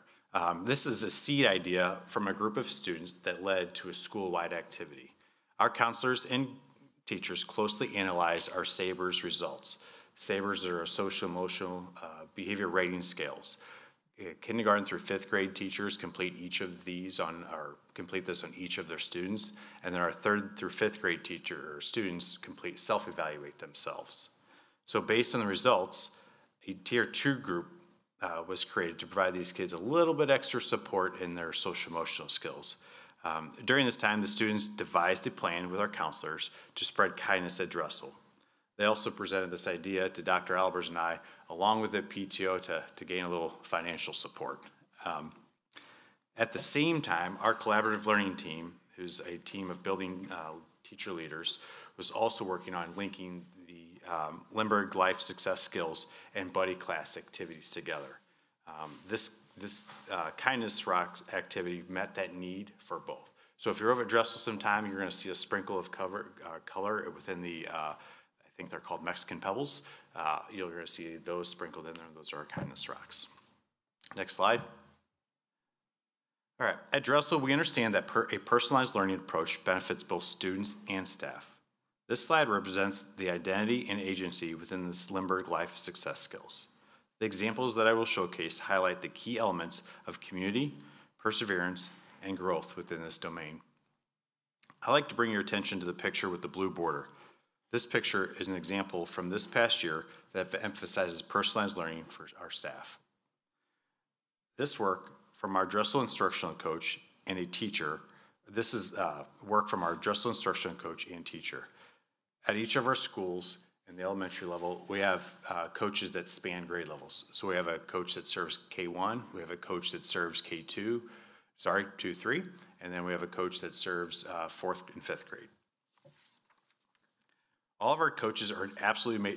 This is a seed idea from a group of students that led to a school-wide activity. Our counselors and teachers closely analyze our SABRS results. SABRS are social-emotional behavior rating scales. Kindergarten through fifth grade teachers complete this on each of their students, and then our third through fifth grade students self-evaluate themselves. So based on the results, a tier 2 group was created to provide these kids a little bit extra support in their social-emotional skills. During this time, the students devised a plan with our counselors to spread kindness at Dressel. They also presented this idea to Dr. Albers and I, along with the PTO, to gain a little financial support. At the same time, our collaborative learning team, who's a team of building teacher leaders, was also working on linking the Lindbergh Life Success Skills and Buddy Class activities together. This Kindness Rocks activity met that need for both. So if you're over at Dressel sometime, you're going to see a sprinkle of color within the I think they're called Mexican Pebbles. You're going to see those sprinkled in there. Those are our Kindness Rocks. Next slide. All right, at Dressel, we understand that a personalized learning approach benefits both students and staff. This slide represents the identity and agency within this Lindbergh Life Success Skills. The examples that I will showcase highlight the key elements of community, perseverance, and growth within this domain. I'd like to bring your attention to the picture with the blue border. This picture is an example from this past year that emphasizes personalized learning for our staff. This work from our Dressel instructional coach and a teacher, this is work from our Dressel instructional coach and teacher. At each of our schools in the elementary level, we have coaches that span grade levels. So we have a coach that serves K1, we have a coach that serves K2, 2, 3, and then we have a coach that serves 4th and 5th grade. All of our coaches are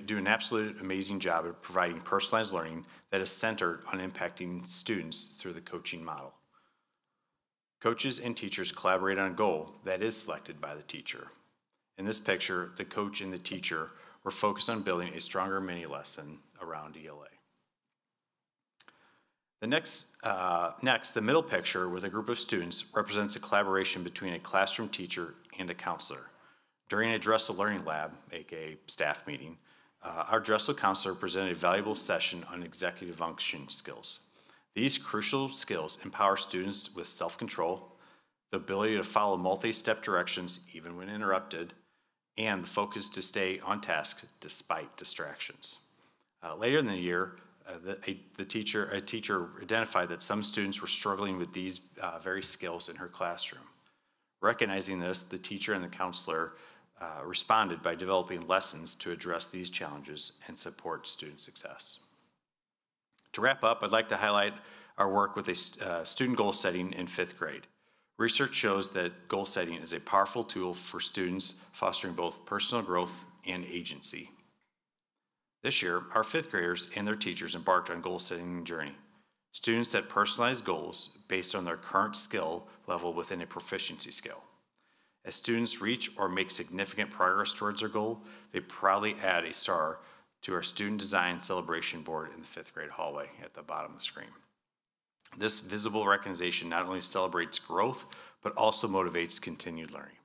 do an absolute amazing job of providing personalized learning that is centered on impacting students through the coaching model. Coaches and teachers collaborate on a goal that is selected by the teacher. In this picture, the coach and the teacher were focused on building a stronger mini lesson around ELA. The middle picture with a group of students represents a collaboration between a classroom teacher and a counselor. During a Dressel Learning Lab, aka staff meeting, our Dressel counselor presented a valuable session on executive function skills. These crucial skills empower students with self-control, the ability to follow multi-step directions even when interrupted, and the focus to stay on task despite distractions. Later in the year, a teacher identified that some students were struggling with these very skills in her classroom. Recognizing this, the teacher and the counselor responded by developing lessons to address these challenges and support student success. To wrap up, I'd like to highlight our work with student goal setting in 5th grade. Research shows that goal setting is a powerful tool for students, fostering both personal growth and agency. This year, our 5th graders and their teachers embarked on goal setting journey. Students set personalized goals based on their current skill level within a proficiency skill. As students reach or make significant progress towards their goal, they proudly add a star to our student design celebration board in the 5th grade hallway at the bottom of the screen. This visible recognition not only celebrates growth, but also motivates continued learning.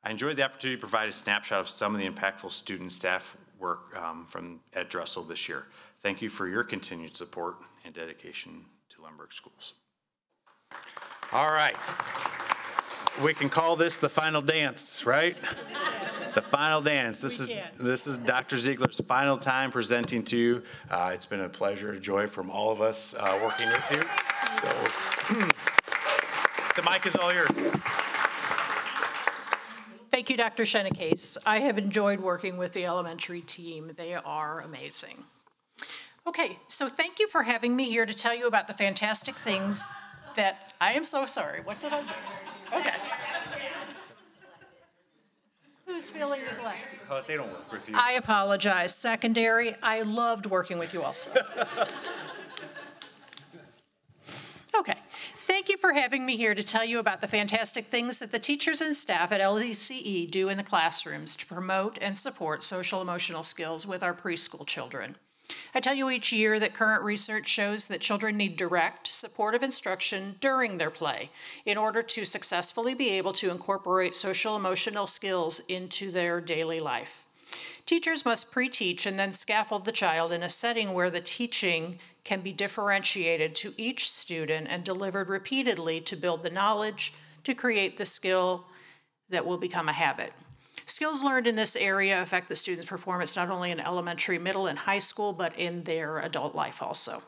I enjoyed the opportunity to provide a snapshot of some of the impactful student and staff work from at Dressel this year. Thank you for your continued support and dedication to Lundberg Schools. All right. We can call this the final dance, right? The final dance. This is Dr. Ziegler's final time presenting to you. It's been a pleasure, a joy from all of us working with you. So the mic is all yours. Thank you, Dr. Shenecase. I have enjoyed working with the elementary team. They are amazing. Okay, so thank you for having me here to tell you about the fantastic things that, I am so sorry. What did I say? Okay. Who's feeling neglected? They don't work with you. I apologize. Secondary, I loved working with you also. Okay. Thank you for having me here to tell you about the fantastic things that the teachers and staff at LCE do in the classrooms to promote and support social-emotional skills with our preschool children. I tell you each year that current research shows that children need direct, supportive instruction during their play in order to successfully be able to incorporate social-emotional skills into their daily life. Teachers must pre-teach and then scaffold the child in a setting where the teaching can be differentiated to each student and delivered repeatedly to build the knowledge, to create the skill that will become a habit. Skills learned in this area affect the student's performance not only in elementary, middle, and high school, but in their adult life also.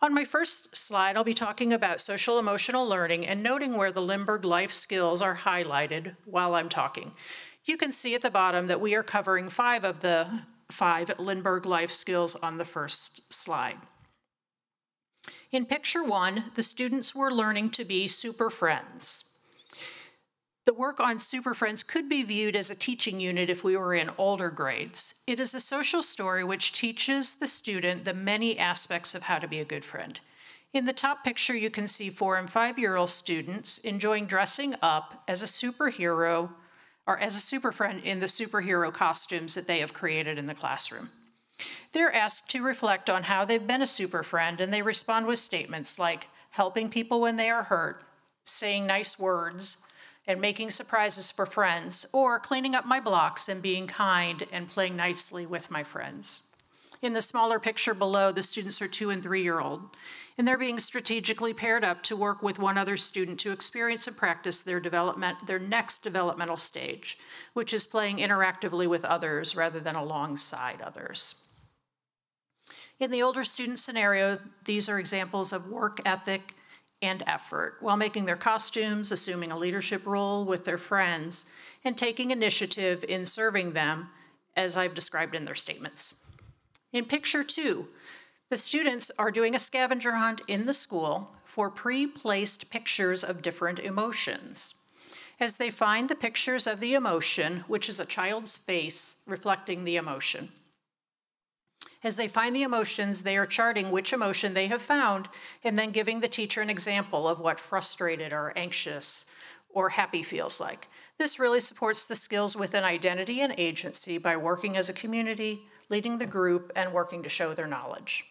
On my first slide, I'll be talking about social-emotional learning and noting where the Lundberg life skills are highlighted while I'm talking. You can see at the bottom that we are covering 5 of the 5 Lundberg life skills on the first slide. In picture 1, the students were learning to be super friends. The work on Super Friends could be viewed as a teaching unit if we were in older grades. It is a social story which teaches the student the many aspects of how to be a good friend. In the top picture, you can see 4- and 5-year-old students enjoying dressing up as a superhero or as a super friend in the superhero costumes that they have created in the classroom. They're asked to reflect on how they've been a super friend, and they respond with statements like helping people when they are hurt, saying nice words, and making surprises for friends, or cleaning up my blocks and being kind and playing nicely with my friends. In the smaller picture below, the students are 2- and 3-year-old, and they're being strategically paired up to work with one other student to experience and practice their next developmental stage, which is playing interactively with others rather than alongside others. In the older student scenario, these are examples of work ethic and effort while making their costumes, assuming a leadership role with their friends, and taking initiative in serving them, as I've described in their statements. In picture 2, the students are doing a scavenger hunt in the school for pre-placed pictures of different emotions. As they find the pictures of the emotion, which is a child's face reflecting the emotion. As they find the emotions, they are charting which emotion they have found and then giving the teacher an example of what frustrated or anxious or happy feels like. This really supports the skills within identity and agency by working as a community, leading the group, and working to show their knowledge.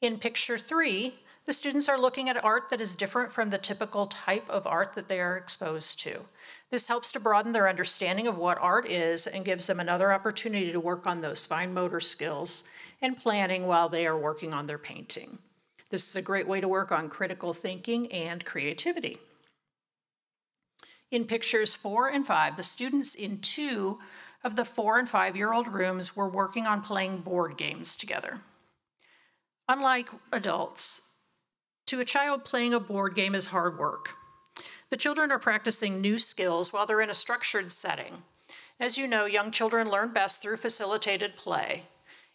In picture 3, The students are looking at art that is different from the typical type of art that they are exposed to. This helps to broaden their understanding of what art is and gives them another opportunity to work on those fine motor skills and planning while they are working on their painting. This is a great way to work on critical thinking and creativity. In pictures 4 and 5, the students in 2 of the 4 and 5-year-old rooms were working on playing board games together. Unlike adults, to a child, playing a board game is hard work. The children are practicing new skills while they're in a structured setting. As you know, young children learn best through facilitated play.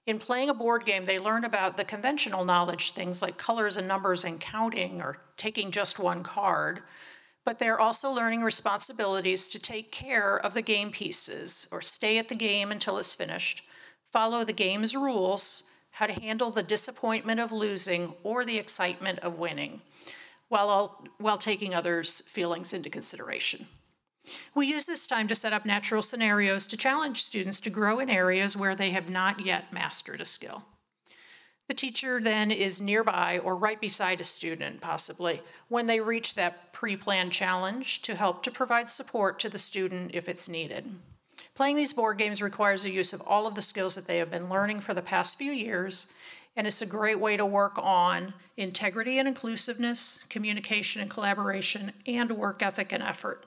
In playing a board game, they learn about the conventional knowledge, things like colors and numbers and counting or taking just one card, but they're also learning responsibilities to take care of the game pieces or stay at the game until it's finished, follow the game's rules, how to handle the disappointment of losing or the excitement of winning, while taking others' feelings into consideration. We use this time to set up natural scenarios to challenge students to grow in areas where they have not yet mastered a skill. The teacher then is nearby or right beside a student, possibly, when they reach that pre-planned challenge to help to provide support to the student if it's needed. Playing these board games requires the use of all of the skills that they have been learning for the past few years, and it's a great way to work on integrity and inclusiveness, communication and collaboration, and work ethic and effort.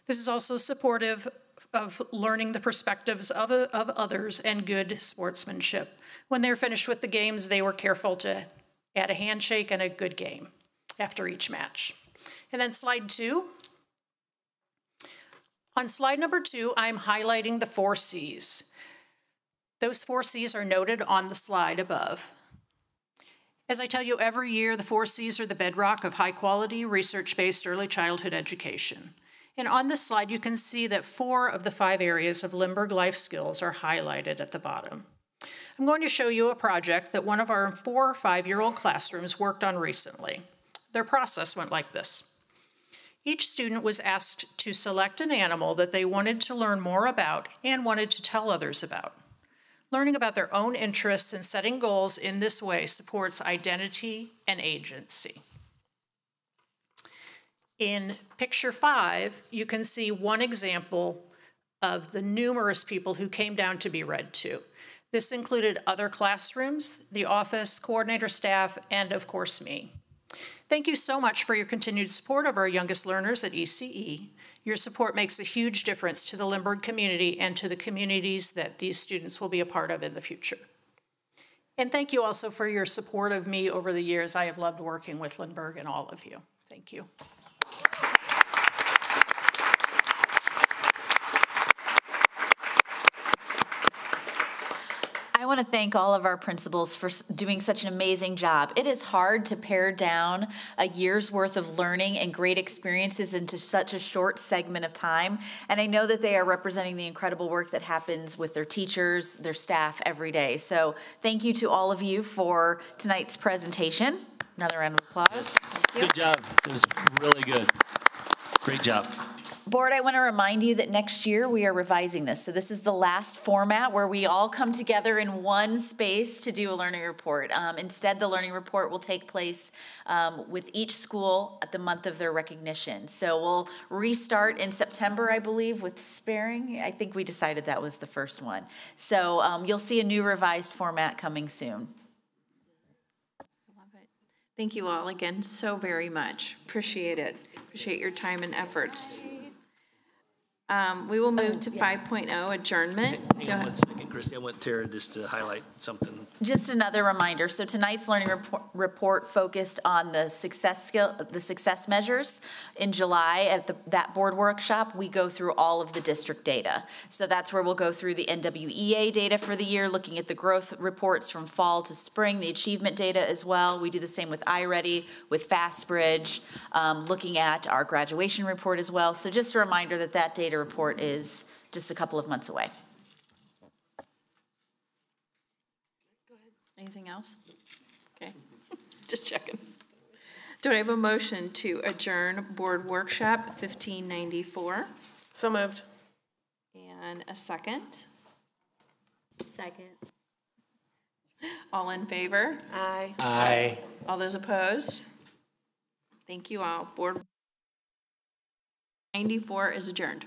This is also supportive of learning the perspectives of others and good sportsmanship. When they're finished with the games, they were careful to add a handshake and a good game after each match. And then slide 2. On slide number 2, I'm highlighting the 4 C's. Those 4 C's are noted on the slide above. As I tell you every year, the 4 C's are the bedrock of high-quality, research-based early childhood education. And on this slide, you can see that 4 of the 5 areas of Lindbergh Life Skills are highlighted at the bottom. I'm going to show you a project that one of our 4 or 5-year-old classrooms worked on recently. Their process went like this. Each student was asked to select an animal that they wanted to learn more about and wanted to tell others about. Learning about their own interests and setting goals in this way supports identity and agency. In picture 5, you can see one example of the numerous people who came down to be read to. This included other classrooms, the office, coordinator staff, and of course me. Thank you so much for your continued support of our youngest learners at ECE. Your support makes a huge difference to the Lindbergh community and to the communities that these students will be a part of in the future. And thank you also for your support of me over the years. I have loved working with Lindbergh and all of you. Thank you. I want to thank all of our principals for doing such an amazing job. It is hard to pare down a year's worth of learning and great experiences into such a short segment of time. And I know that they are representing the incredible work that happens with their teachers, their staff every day. So thank you to all of you for tonight's presentation. Another round of applause. Good job. It was really good. Great job. Board, I want to remind you that next year we are revising this. So this is the last format where we all come together in one space to do a learning report. Instead, the learning report will take place with each school at the month of their recognition. So we'll restart in September, I believe, with Sparing. I think we decided that was the first one. So you'll see a new revised format coming soon. Love it. Thank you all again so very much. Appreciate it. Appreciate your time and efforts. We will move to 5.0 adjournment. Hang on 1 second, Christy. I want Tara just to highlight something. Just another reminder. So tonight's learning report focused on the success measures. In July at that board workshop, we go through all of the district data. So that's where we'll go through the NWEA data for the year, looking at the growth reports from fall to spring, the achievement data as well. We do the same with iReady, with FastBridge, looking at our graduation report as well. So just a reminder that that data report is just a couple of months away. Go ahead. Anything else? Okay, just checking. Do I have a motion to adjourn board workshop 1594? So moved. And a second? Second. All in favor? Aye. Aye. All those opposed? Thank you all. Board 94 is adjourned.